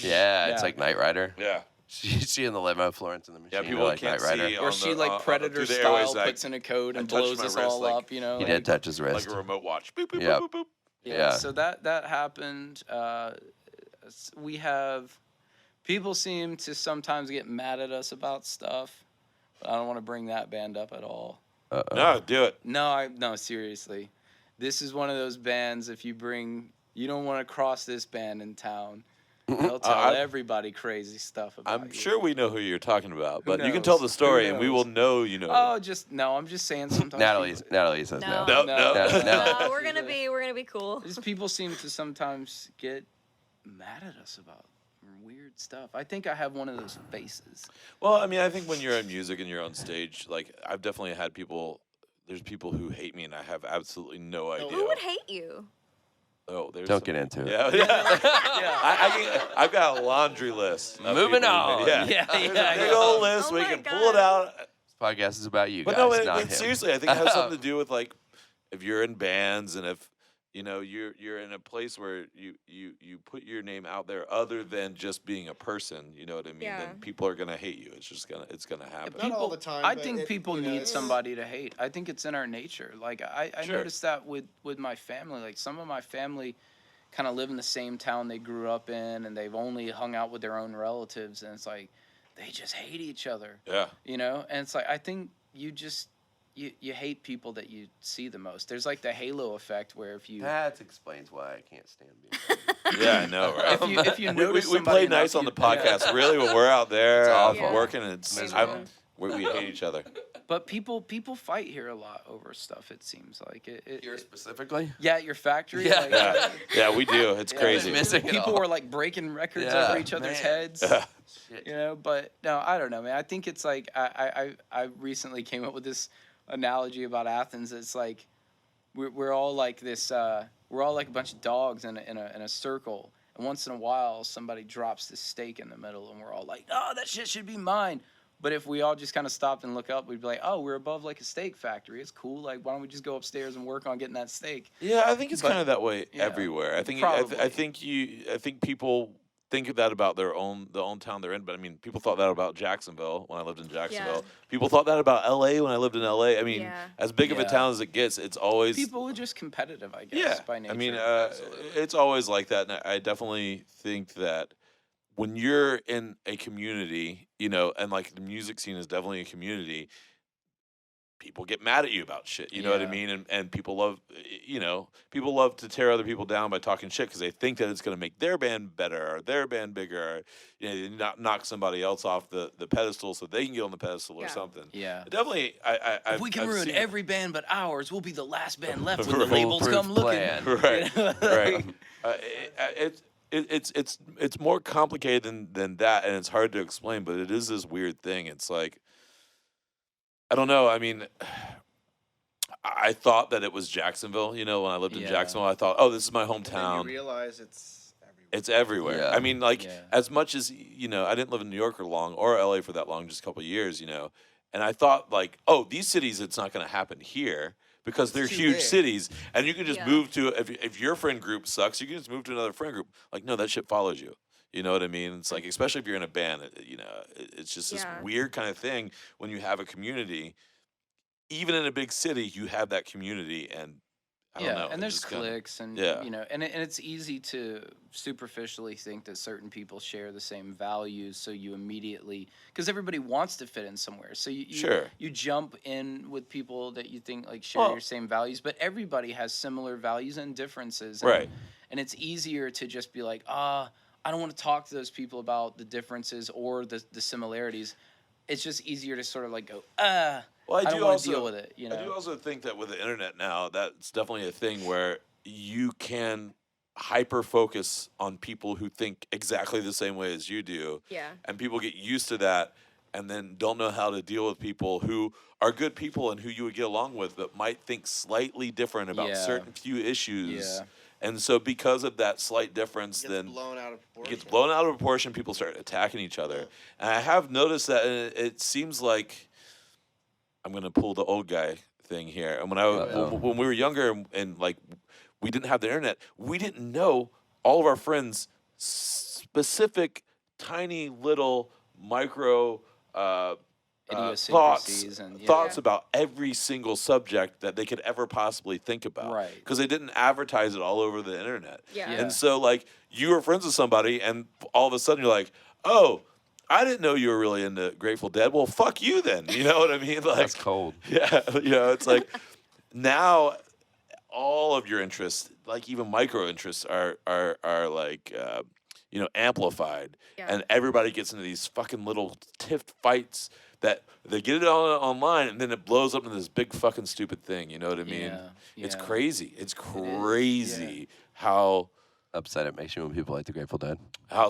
Yeah. It's like Knight Rider. Yeah. She in the limo, Florence in the Machine. Yeah, people like can't Knight Rider. see. Or she like Predator through the style airways, puts in a code and I touched blows my us wrist, all like, up, you know. He like, did touch his wrist. Like a remote watch. Boop, boop, Yep. boop, boop, boop. Yeah. So that happened. We have people seem to sometimes get mad at us about stuff, but I don't want to bring that band up at all. No, do it. No, seriously. This is one of those bands. If you don't want to cross this band in town. They'll tell everybody crazy stuff about I'm you. sure we know who you're talking about, but you can knows? tell the story, Who and we knows? will know you know. Oh, I'm just saying sometimes. Natalie says no. No. No, we're gonna be cool. Just people seem to sometimes get mad at us about weird stuff. I think I have one of those faces. Well, I mean, I think when you're in music and you're on stage, like I've definitely had people. There's people who hate me, and I have absolutely no idea. Who would hate you? Oh, there's. Don't get into it. Yeah. I've got a laundry list. of Moving people who on. hate me. There's a big old list. Oh we my can pull it God. out. This podcast is about you But guys, no, not him. seriously, I think it has something to do with like if you're in bands and if you're in a place where you put your name out there other than just being a person, you know what I mean? Yeah. Then people are gonna hate you. It's gonna happen. Not all the time, I but think people need it's- somebody to hate. I think it's in our nature. Like I Sure. noticed that with my family. Like some of my family kind of live in the same town they grew up in, and they've only hung out with their own relatives, and it's like they just hate each other. Yeah. You know, and it's like I think you hate people that you see the most. There's like the halo effect where if you That explains why I can't stand being. Yeah, I know, right? if you notice we somebody play nice enough, on the you- podcast, really, when we're out there awful. working, and we hate each other. But people fight here a lot over stuff. It seems like it. Here specifically? Yeah, at your factory. Yeah. Like, Yeah, yeah, we do. It's yeah, crazy. missing it people all. were like breaking records Yeah, over each other's man. heads. Shit. You know, but no, I don't know, man. I think it's like I recently came up with this analogy about Athens. It's like we're all like this. We're all like a bunch of dogs in a circle, and once in a while somebody drops this steak in the middle, and we're all like, "Oh, that shit should be mine." But if we all just kind of stopped and look up, we'd be like, "Oh, we're above like a steak factory. It's cool. Like, why don't we just go upstairs and work on getting that steak?" Yeah, I think it's But, kind of that way you know, everywhere. I think probably. I think people think of that about the own town they're in. But I mean, people thought that about Jacksonville when I lived in Jacksonville. Yeah. People thought that about L.A. when I lived in L.A. I mean, Yeah. as big of a Yeah. town as it gets, it's always People are just competitive, I guess, yeah. by nature. I mean, Absolutely. it's always like that, and I definitely think that when you're in a community, you know, and like the music scene is definitely a community, people get mad at you about shit. You know what I Yeah. mean? And people love, people love to tear other people down by talking shit because they think that it's going to make their band better or their band bigger, or they knock somebody else off the pedestal so they can get on the pedestal or Yeah. something. yeah. Definitely, If we can I've ruin seen- every band but ours, we'll be the last band left when the Right. labels come Foolproof looking. plan. Right, right. It's more complicated than that, and it's hard to explain. But it is this weird thing. It's like, I don't know. I mean, I thought that it was Jacksonville. You know, when I lived in Yeah. Jacksonville, I thought, oh, this is my And then hometown. you realize it's everywhere. It's everywhere. Yeah. I mean, like Yeah. as much as I didn't live in New York for long or LA for that long, just a couple of years. And I thought like, oh, these cities, it's not going to happen here because they're huge cities, and you can just move to if your friend group sucks, you can just move to another friend group. Like, no, that shit follows you. You know what I mean? It's like, especially if you're in a band, it's just this weird kind of thing when you have a community. Even in a big city, you have that community, and I don't know. And there's cliques, and and it's easy to superficially think that certain people share the same values, so you immediately, because everybody wants to fit in somewhere, so you jump in with people that you think like share your same values, but everybody has similar values and differences, right? And it's easier to just be like, I don't want to talk to those people about the differences or the similarities. It's just easier to sort of like go, well, I don't want to deal with it. You know? I do also think that with the internet now, that's definitely a thing where you can hyper focus on people who think exactly the same way as you do. Yeah. And people get used to that and then don't know how to deal with people who are good people and who you would get along with, but might think slightly different about certain few issues. Yeah. And so because of that slight difference, it gets blown out of proportion. It gets blown out of proportion. People start attacking each other. And I have noticed that, and it seems like, I'm going to pull the old guy thing here. And when we were younger and like we didn't have the internet, we didn't know all of our friends' specific, tiny little micro thoughts about every single subject that they could ever possibly think about. Right. Because they didn't advertise it all over the internet. Yeah. And so like you were friends with somebody and all of a sudden you're like, oh, I didn't know you were really into Grateful Dead. Well, fuck you then. You know what I mean? Like, that's cold. Yeah. It's like now all of your interests, like even micro interests, are like amplified, and everybody gets into these fucking little tiff fights that they get it online, and then it blows up into this big fucking stupid thing. You know what I mean? Yeah. It's crazy. It's crazy how upset it makes you when people like the Grateful Dead. How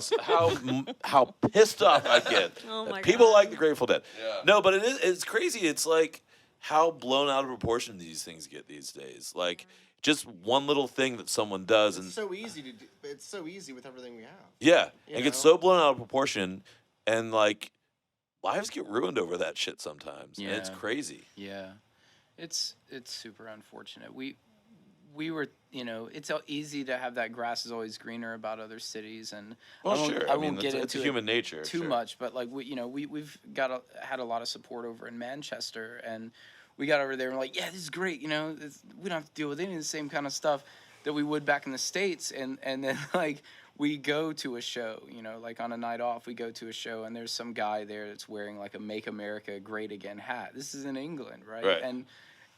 pissed off I get that people like the Grateful Dead. Yeah. No, but it's crazy. It's like how blown out of proportion these things get these days. Like just one little thing that someone does, it's so easy to do. It's so easy with everything we have. Yeah, it gets so blown out of proportion, and like lives get ruined over that shit sometimes. Yeah, and it's crazy. Yeah, it's super unfortunate. We were, it's so easy to have that grass is always greener about other cities, and I won't get into human nature too much, but like we've had a lot of support over in Manchester, and we got over there and we're like, yeah, this is great, we don't have to deal with any of the same kind of stuff that we would back in the States, and then like we go to a show, like on a night off, we go to a show and there's some guy there that's wearing like a Make America Great Again hat. This is in England, right?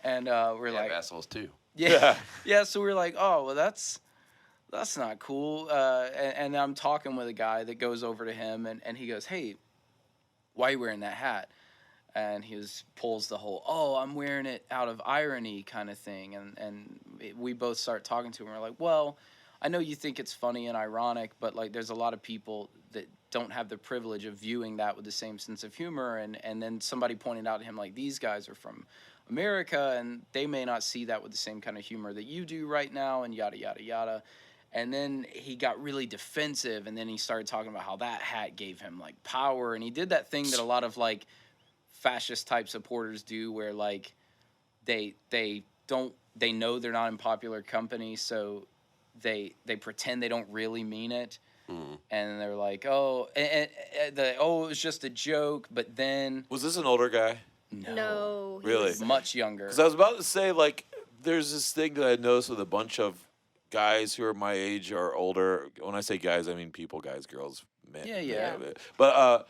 And we're like assholes too. Yeah. So we're like, oh, well, that's not cool. And I'm talking with a guy that goes over to him, and he goes, hey, why are you wearing that hat? And he pulls the whole, oh, I'm wearing it out of irony kind of thing. And we both start talking to him. We're like, well, I know you think it's funny and ironic, but like there's a lot of people that don't have the privilege of viewing that with the same sense of humor. And then somebody pointed out to him, like, these guys are from America, and they may not see that with the same kind of humor that you do right now, and yada, yada, yada. And then he got really defensive, and then he started talking about how that hat gave him, like, power. And he did that thing that a lot of, like, fascist-type supporters do where, like, they know they're not in popular company, so they pretend they don't really mean it. Mm. And they're like, oh, it was just a joke, but then... Was this an older guy? No. Really? Much younger. Because I was about to say, like, there's this thing that I noticed with a bunch of guys who are my age or older. When I say guys, I mean people, guys, girls, men. Yeah. But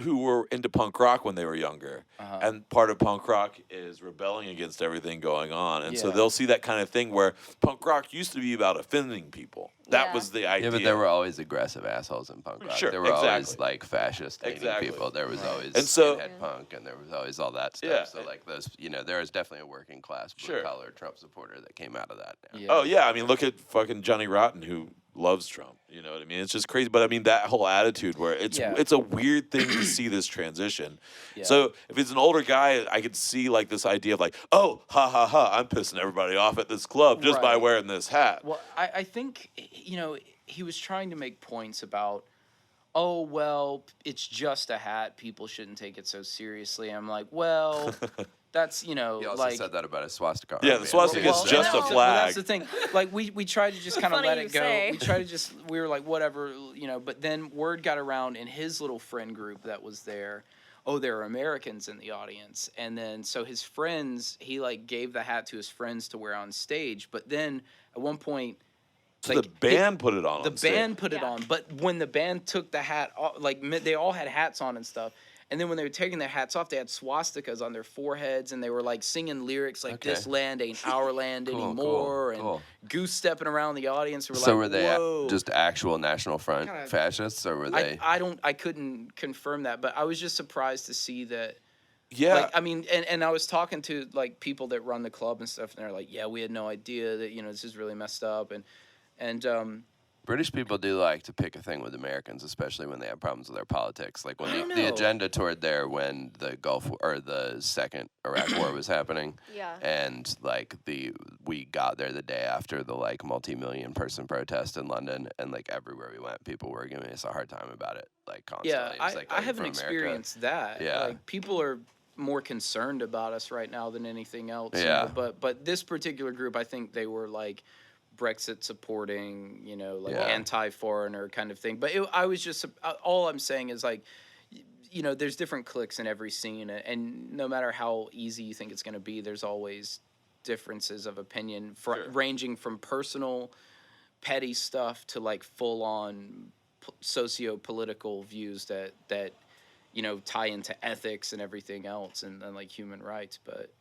who were into punk rock when they were younger. Uh-huh. And part of punk rock is rebelling against everything going on. And so they'll see that kind of thing where punk rock used to be about offending people. That was the idea. Yeah, but there were always aggressive assholes in punk rock. Sure, there were always like fascist people. There was always skinhead punk, and there was always all that stuff. So like those, there was definitely a working class blue collar Trump supporter that came out of that. Yeah. Oh yeah, I mean look at fucking Johnny Rotten who loves Trump. You know what I mean? It's just crazy. But I mean that whole attitude where it's a weird thing to see this transition. Yeah. So if it's an older guy, I could see like this idea of like, oh, ha ha ha, I'm pissing everybody off at this club just by wearing this hat. Well, I think he was trying to make points about oh, well, it's just a hat. People shouldn't take it so seriously. I'm like, well, that's, He also like... said that about a swastika. Yeah, the swastika is just a flag. Well, that's the thing. Like, we tried to just kind of Funny let you it go. say. We were like, whatever, but then word got around in his little friend group that was there. Oh, there are Americans in the audience. And then, so his friends, he, like, gave the hat to his friends to wear on stage. But then, at one point... So the band put it on. The band put it on. But when the band took the hat off, like, they all had hats on and stuff. And then when they were taking their hats off, they had swastikas on their foreheads, and they were, like, singing lyrics like, "This land ain't our land anymore," and goose stepping around the audience. So were like, they whoa. just actual National Front fascists, or were they? I couldn't confirm that, but I was just surprised to see that. Yeah. Like, I mean, and I was talking to, like, people that run the club and stuff, and they're like, yeah, we had no idea that, this is really messed up, and British people do like to pick a thing with Americans, especially when they have problems with their politics. Like when the agenda toured there when the the second Iraq War was happening. Yeah. And like we got there the day after the like multi-million person protest in London, and like everywhere we went, people were giving us a hard time about it, like constantly. yeah, It was, like, I haven't from America. experienced that. Yeah. Like, people are more concerned about us right now than anything else. Yeah. But this particular group, I think they were like Brexit supporting, anti-foreigner kind of thing. But I was just, all I'm saying is like, there's different cliques in every scene, and no matter how easy you think it's going to be, there's always differences of opinion, ranging from personal, petty stuff to like full-on socio-political views that tie into ethics and everything else, and like human rights. But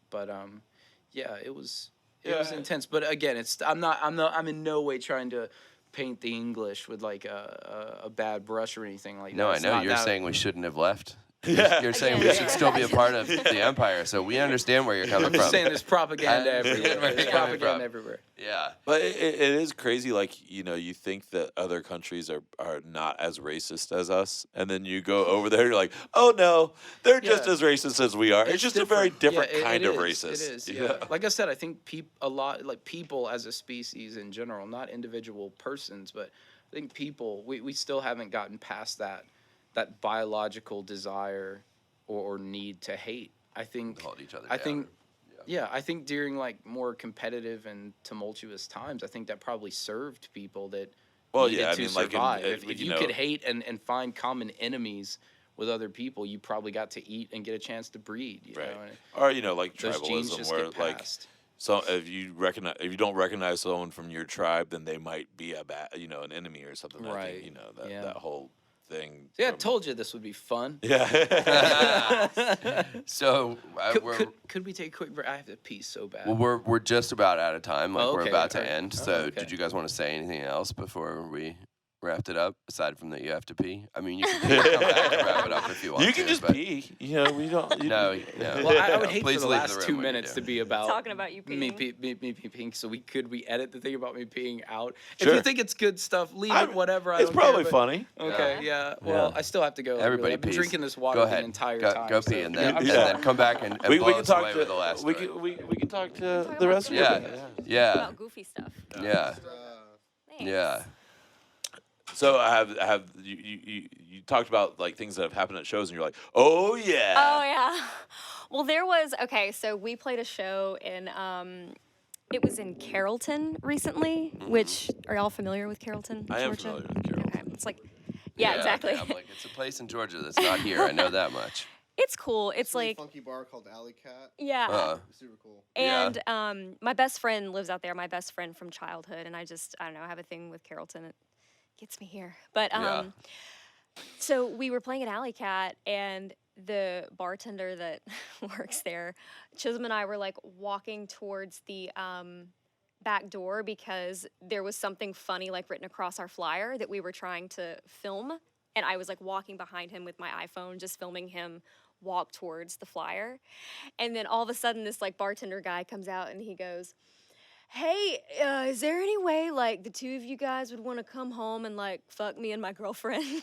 it was. It was intense, but again, I'm in no way trying to paint the English with like a bad brush or anything like that. No, I know you're saying we shouldn't have left. You're saying we should still be a part of the empire, so we understand where you're coming from. I'm saying there's propaganda everywhere. There's propaganda everywhere. Yeah. But it is crazy, like, you think that other countries are not as racist as us, and then you go over there, you're like, oh no, they're just as racist as we are. It's just different. A very different kind of racist. It is, yeah. Like I said, I think people as a species in general, not individual persons, but I think people, we still haven't gotten past that biological desire or need to hate. I think hold each other I down. think I think during like more competitive and tumultuous times, I think that probably served people that needed to survive. If you could hate and find common enemies with other people, you probably got to eat and get a chance to breed. You know? Or like those genes tribalism, just where get like passed. so if you don't recognize someone from your tribe, then they might be an enemy or something. Right. I think, that whole thing. Yeah, I told you this would be fun. Yeah. So could we take a quick break? I have to pee so bad. well, we're just about out of time. Like we're about to end. So okay. did you guys want to say anything else before we wrapped it up? Aside from that, you have to pee. I mean, you can come back and wrap it up if you want. You can just pee. We don't. No. Well, I would hate Please for the leave last room 2 when you minutes do. to be about Talking about you peeing. me peeing. So we edit the thing about me peeing out. Sure. If you think it's good stuff, leave it. Whatever. I It's don't probably care, funny. Okay. Yeah. Well, I still have to go. Everybody I've been pees. drinking this water Go ahead. the entire go, time. Go so- pee and then, I'm and sorry. then come back and We blow can us talk away to with the last we story. can talk to Talk the about rest of Yeah. it. Yeah. About goofy stuff. Yeah. Thanks. Yeah. So have you talked about like things that have happened at shows, and you're like, oh yeah. Oh yeah. Well, there was so we played a show in it was in Carrollton recently. Which are y'all familiar with Carrollton, I am Georgia? familiar with Carrollton. Okay, it's like exactly. I'm like, it's a place in Georgia that's not here. I know that much. It's cool. It's really like funky bar called Alley Cat. yeah. Super cool. And my best friend lives out there. My best friend from childhood, and I don't know, I have a thing with Carrollton. It gets me here. But so we were playing at Alley Cat, and the bartender that works there, Chisholm and I were like walking towards the back door because there was something funny like written across our flyer that we were trying to film, and I was like walking behind him with my iPhone, just filming him walk towards the flyer. And then all of a sudden this like bartender guy comes out and he goes, hey, is there any way like the two of you guys would want to come home and like fuck me and my girlfriend? And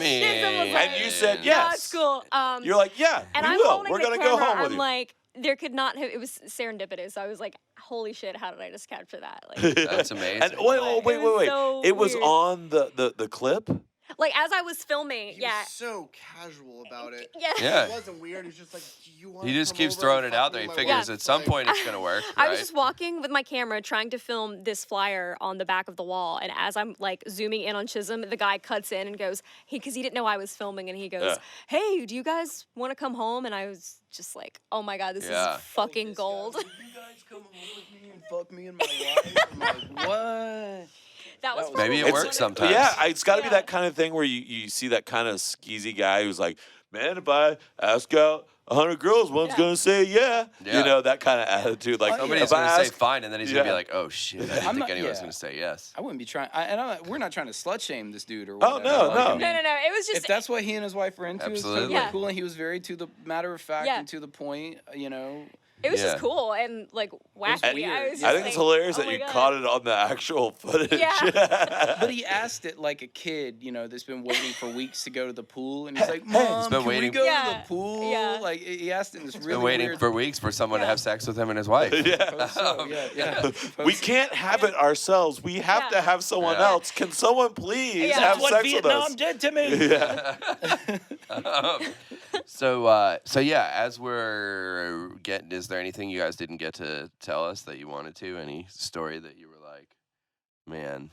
Chisholm was like, And you said no, yes. it's cool. You're like, yeah, and we I'm will. holding We're the gonna camera. go home with I'm you. like, there could not have. It was serendipitous. I was like, holy shit, how did I just capture that? Like, That's amazing. And wait. So it was weird. on the clip? Like as I was filming, He yeah. was so casual about it. Yeah. It wasn't weird. He's just like, do you want? He just keeps throwing it out there. He figures at some point it's gonna work. I right? was just walking with my camera trying to film this flyer on the back of the wall, and as I'm like zooming in on Chisholm, the guy cuts in and goes, because he didn't know I was filming, and he goes, "Hey, do you guys want to come home?" And I was just like, "Oh my god, this is fucking gold." You guys come home with me and fuck me and my wife? I'm like, what? That was Maybe it works sometimes. Yeah, it's got to be that kind of thing where you see that kind of skeezy guy who's like, man, if I ask out 100 girls, one's gonna say yeah. You know, that kind of attitude. Like somebody's gonna say fine, and then he's gonna be like, oh shit, I didn't think anyone's gonna say yes. I wouldn't be trying. We're not trying to slut shame this dude or Oh whatever. no. No. It was just if that's what he and his wife were into, it's Absolutely. totally cool, and he was very to the matter of fact and to the point. You know. It was just cool and like wacky. weird. I was just I think it's hilarious oh that my you God. caught it on the actual footage. Yeah. But he asked it like a kid, you know, that's been waiting for weeks to go to the pool, and he's like, "Mom, can we go to the pool?" Yeah. Like he asked it in this really Been waiting weird. for weeks for someone to have sex with him and his wife. We can't have it ourselves. We have to have someone else. Can someone please have sex with us? Did to me. So yeah, as we're getting, is there anything you guys didn't get to tell us that you wanted to? Any story that you were like, man,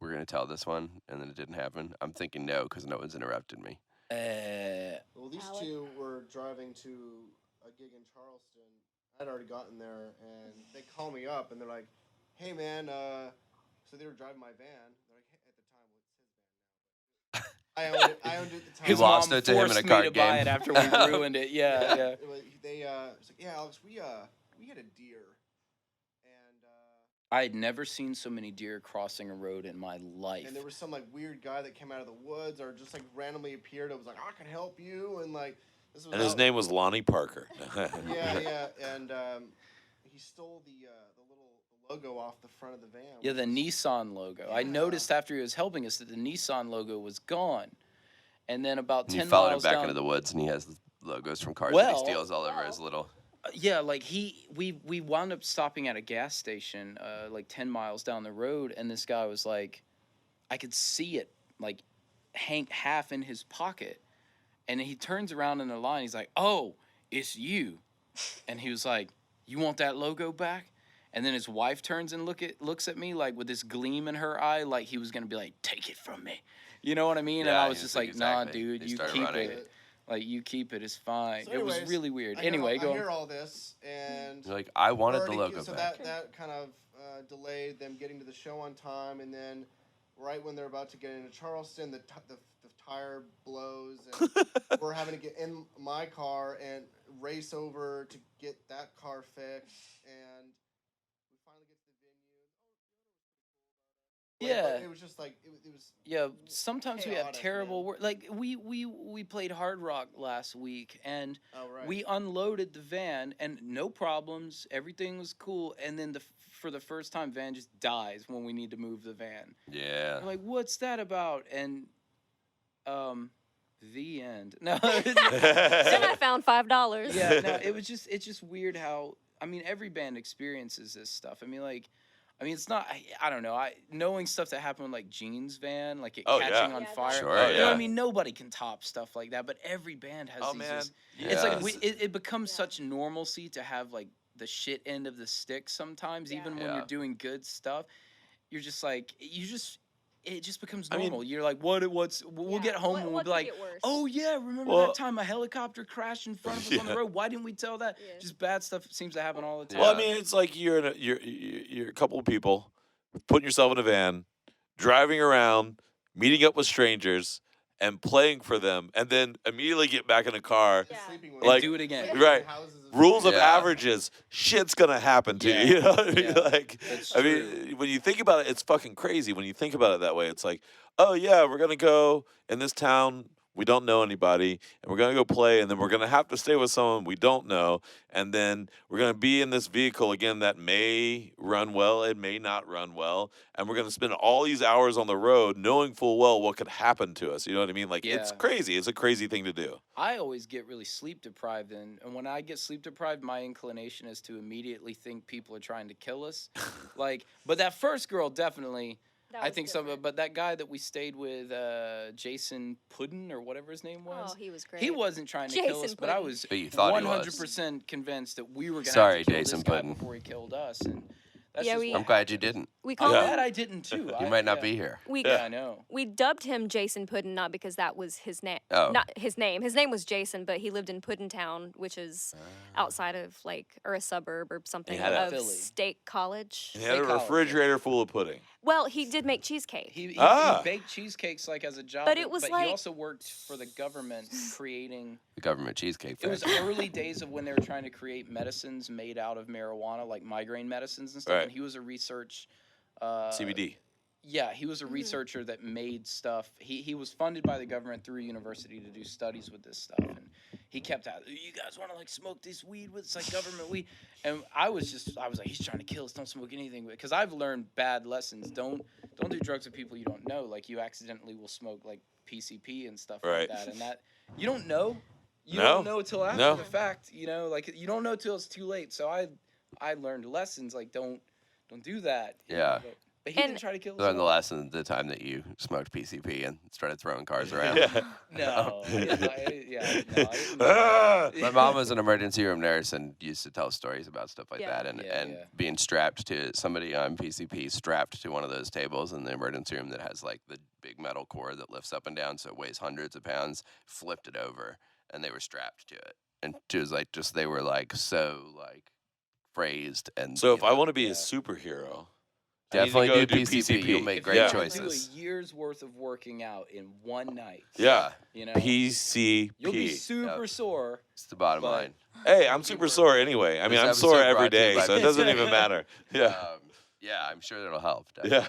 we're gonna tell this one, and then it didn't happen? I'm thinking no, because no one's interrupted me. Well, these two were driving to a gig in Charleston. I'd already gotten there, and they call me up, and they're like, "Hey, man," so they were driving my van. They're like, hey, at the time, well, it's his van now. I owned it at the time. He lost it to him in a card to game. buy it after we ruined it. Yeah. It's like, yeah, Alex, we had a deer, and I had never seen so many deer crossing a road in my life. and there was some like weird guy that came out of the woods or just like randomly appeared. It was like, I can help you, and like this was. And his name was Lonnie Parker. Yeah, and he stole the logo off the front of the van. Yeah, the Nissan logo. I noticed after he was helping us that the Nissan logo was gone. And then about 10 And you followed him miles back down, into the woods, and he has the logos from cars that he steals all over his little. Yeah, like we wound up stopping at a gas station like 10 miles down the road, and this guy was like, I could see it like hang half in his pocket. And he turns around in the line, he's like, "Oh, it's you." And he was like, "You want that logo back?" And then his wife turns and looks at me like with this gleam in her eye, like he was gonna be like, "Take it from me," you know what I mean? Yeah, and I was he just was like, exactly. "Nah, dude, He you started keep running. it. Like you keep it. It's fine." So It was anyways, really weird. I hear Anyway, I go. hear all this, and You're like, I wanted the already- logo so back. that kind of delayed them getting to the show on time, and then right when they're about to get into Charleston, the tire blows, and we're having to get in my car and race over to get that car fixed, and we finally get to the venue. Yeah. But it was just like it was. Yeah, sometimes we have chaotic, terrible man. work. Like we played Hard Rock last week, and Oh, right. we unloaded the van, and no problems. Everything was cool, and then for the first time, van just dies when we need to move the van. Yeah. We're like, what's that about? And the end. No. Then I found $5. Yeah, no, it's just weird how, I mean, every band experiences this stuff. I mean, it's not, I don't know, knowing stuff that happened with, like, Gene's van, like it catching on fire. Sure, You know what yeah. I mean? Nobody can top stuff like that, but every band has these. man. It's like, Yes. it becomes such normalcy to have, like, the shit end of the stick sometimes, even when you're doing good stuff. You're just like, it just becomes normal. You're like, we'll get home and we'll what be could like, get worse? oh yeah, remember that time a helicopter crashed in front of us on the road? Why didn't we tell that? Yeah. Just bad stuff seems to happen all the time. Well, I mean, it's like you're a couple of people putting yourself in a van, driving around, meeting up with strangers, and playing for them, and then immediately get back in a car. Yeah. Sleeping with And Like- do it again. Right. Rules of Yeah. averages. Shit's gonna happen to Yeah. you. You know what I mean? Yeah. Like, That's I mean, when you think about it, it's fucking crazy. When you think about it that way, it's like, oh yeah, we're gonna go in this town we don't know anybody, and we're going to go play, and then we're going to have to stay with someone we don't know, and then we're going to be in this vehicle again that may run well, it may not run well, and we're going to spend all these hours on the road knowing full well what could happen to us. You know what I mean? Like, it's crazy. It's a crazy thing to do. I always get really sleep deprived, and when I get sleep deprived, my inclination is to immediately think people are trying to kill us. But that first girl, definitely... I think so, but that guy that we stayed with, Jason Puddin or whatever his name was. Oh, he was great. He wasn't trying to kill us, but I was 100% convinced that we were going to have to kill Jason this guy Puddin. before he killed us. And that's I'm glad you didn't. We I'm glad I didn't too. You might not be here. I know. We dubbed him Jason Puddin not because that was his name. Oh. Not his name. His name was Jason, but he lived in Puddintown, which is outside of or a suburb or something of State College. He had a refrigerator full of pudding. Well, he did make cheesecake. He baked cheesecakes as a job, but it was he also worked for the government creating the government cheesecake factory. It was early days of when they were trying to create medicines made out of marijuana, like migraine medicines and stuff. Right. And he was a research CBD. Yeah, he was a researcher that made stuff. He was funded by the government through a university to do studies with this stuff, and he kept out. You guys want to smoke this weed with? It's like government weed. And I was like, he's trying to kill us. Don't smoke anything with. Because I've learned bad lessons. Don't do drugs with people you don't know. Like you accidentally will smoke PCP and stuff like that, and that you don't know. You don't know till after the fact. You don't know till it's too late. So I learned lessons don't do that. Yeah. But he didn't try to kill us. Learned the lesson the time that you smoked PCP and started throwing cars around. No. My mom was an emergency room nurse and used to tell stories about stuff like that. And being strapped to somebody on PCP, strapped to one of those tables in the emergency room that has the big metal cord that lifts up and down so it weighs hundreds of pounds, flipped it over, and they were strapped to it. And it was they were so phrased. And so if I want to be a superhero... Definitely do PCP. You'll make great choices. Do a year's worth of working out in one night. Yeah. PCP. You'll be super sore. It's the bottom line. Hey, I'm super sore anyway. I mean, I'm sore every day, so it doesn't even matter. Yeah. Yeah, I'm sure that'll help. Yeah.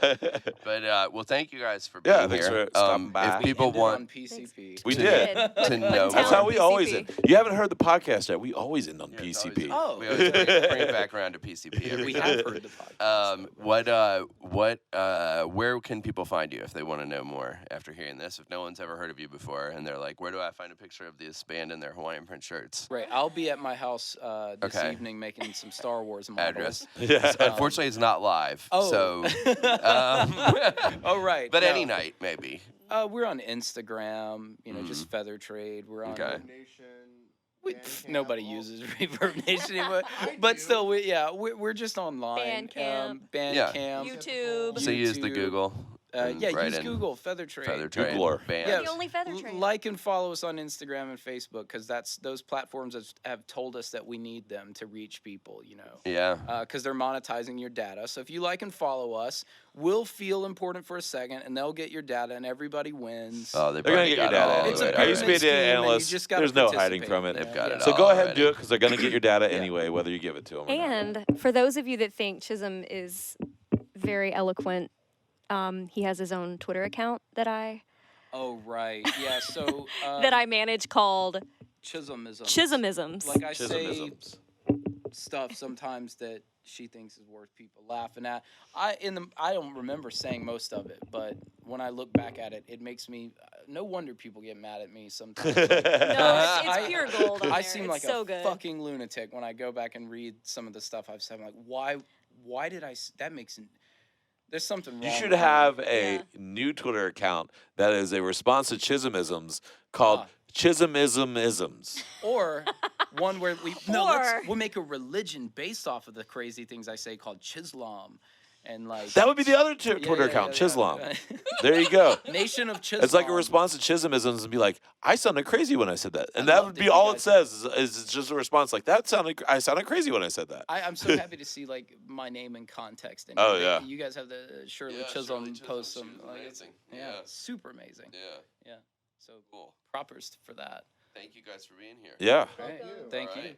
But well, thank you guys for being here. Thanks for stopping by. If people want PCP. We did. To know. That's how we always end. You haven't heard the podcast yet. We always end on PCP. We always bring it back around to PCP every We time. have heard the podcast. Where can people find you if they want to know more after hearing this? If no one's ever heard of you before and they're like, where do I find a picture of this band in their Hawaiian print shirts? Right. I'll be at my house this evening making some Star Wars models. Address. Yeah. Unfortunately, it's not live. Oh. So. Oh, right. But any night, maybe. We're on Instagram, just Feather Trade. We're on nobody uses Reverb Nation anymore. But still, we're just online. Bandcamp. YouTube. So you use the Google. Use Google Feather Trade. Googler. Band. Yeah, the only Feather Trade. Like and follow us on Instagram and Facebook because those platforms have told us that we need them to reach people. Yeah. Because they're monetizing your data. So if you like and follow us, we'll feel important for a second, and they'll get your data, and everybody wins. Oh, they're gonna get your data. I used to be a data analyst. There's no hiding from it. They've got it. So go ahead and do it because they're gonna get your data anyway, whether you give it to them. And for those of you that think Chisholm is very eloquent. He has his own Twitter account that I... Oh, right. Yeah, so... that I manage called... Chisholmisms. Chisholmisms. Like I say stuff sometimes that she thinks is worth people laughing at. I don't remember saying most of it, but when I look back at it, it makes me... no wonder people get mad at me sometimes. No, it's pure gold on I there. seem it's like so a good. fucking lunatic when I go back and read some of the stuff I've said. I'm like, why did I... That makes... There's something wrong. You should have a new Twitter account that is a response to Chisholmisms called Chisholmisms. Or one where we'll make a religion based off of the crazy things I say called Chislam. And that would be the other Twitter account, Chislam. There you go. Nation of Chislam. It's like a response to Chisholmisms and be like, I sounded crazy when I said that. And that would be all it says is just a response like, I sounded crazy when I said that. I'm so happy to see my name in context. And oh, yeah. You guys have the Shirley Chisholm post. Amazing. Yeah, super amazing. Yeah. So cool. Propers for that. Thank you guys for being here. Yeah. Thank you.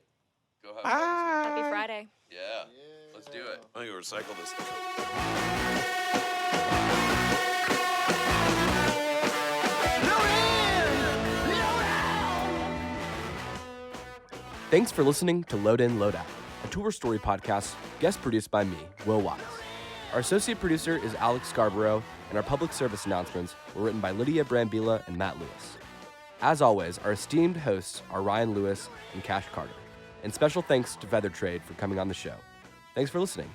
Go have fun. Happy Friday. Yeah. Let's do it. I'm going to recycle this stuff. No end. Thanks for listening to Load In, Load Out, a tour story podcast guest produced by me, Will Wise. Our associate producer is Alex Scarborough, and our public service announcements were written by Lydia Brambilla and Matt Lewis. As always, our esteemed hosts are Ryan Lewis and Cash Carter. And special thanks to Feather Trade for coming on the show. Thanks for listening.